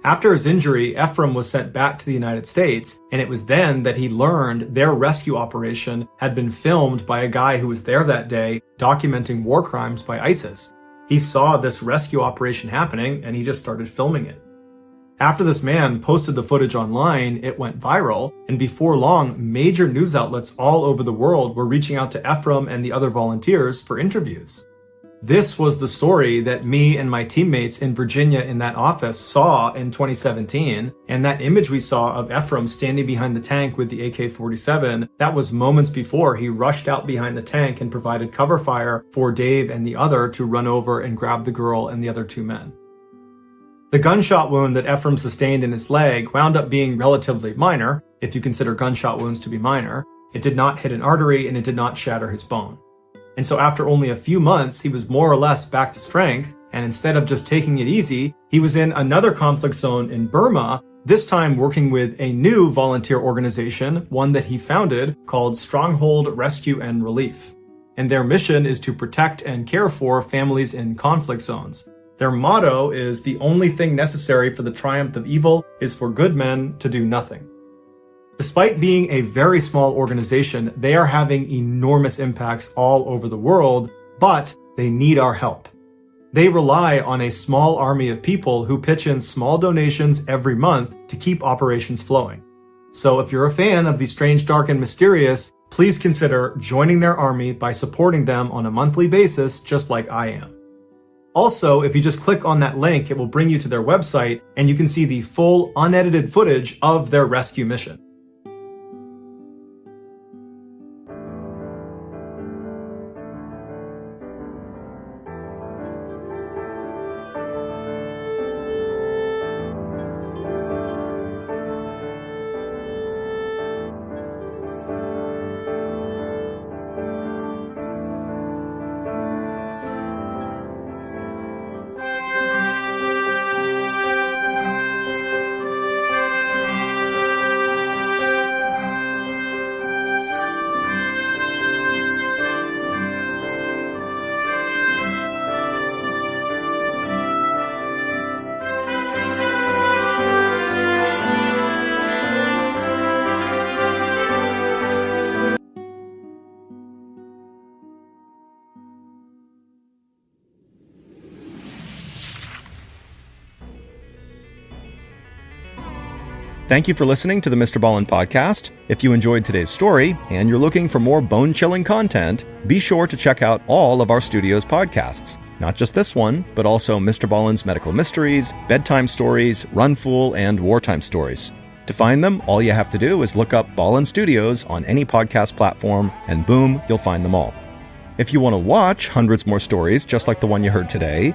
After his injury, Ephraim was sent back to the United States, and it was then that he learned their rescue operation had been filmed by a guy who was there that day documenting war crimes by ISIS. He saw this rescue operation happening, and he just started filming it. After this man posted the footage online, it went viral, and before long, major news outlets all over the world were reaching out to Ephraim and the other volunteers for interviews. This was the story that me and my teammates in Virginia in that office saw in 2017, and that image we saw of Ephraim standing behind the tank with the AK-47, that was moments before he rushed out behind the tank and provided cover fire for Dave and the other to run over and grab the girl and the other 2 men. The gunshot wound that Ephraim sustained in his leg wound up being relatively minor, if you consider gunshot wounds to be minor. It did not hit an artery and it did not shatter his bone. And so after only a few months, he was more or less back to strength, and instead of just taking it easy, he was in another conflict zone in Burma, this time working with a new volunteer organization, one that he founded called Stronghold Rescue and Relief. And their mission is to protect and care for families in conflict zones. Their motto is, the only thing necessary for the triumph of evil is for good men to do nothing. Despite being a very small organization, they are having enormous impacts all over the world, but they need our help. They rely on a small army of people who pitch in small donations every month to keep operations flowing. So if you're a fan of the strange, dark, and mysterious, please consider joining their army by supporting them on a monthly basis, just like I am. Also, if you just click on that link, it will bring you to their website, and you can see the full, unedited footage of their rescue mission. Thank you for listening to the Mr. Ballin podcast. If you enjoyed today's story and you're looking for more bone-chilling content, be sure to check out all of our studio's podcasts. Not just this one, but also Mr. Ballen's Medical Mysteries, Bedtime Stories, Run Fool, and Wartime Stories. To find them, all you have to do is look up Ballin Studios on any podcast platform, and boom, you'll find them all. If you want to watch hundreds more stories just like the one you heard today,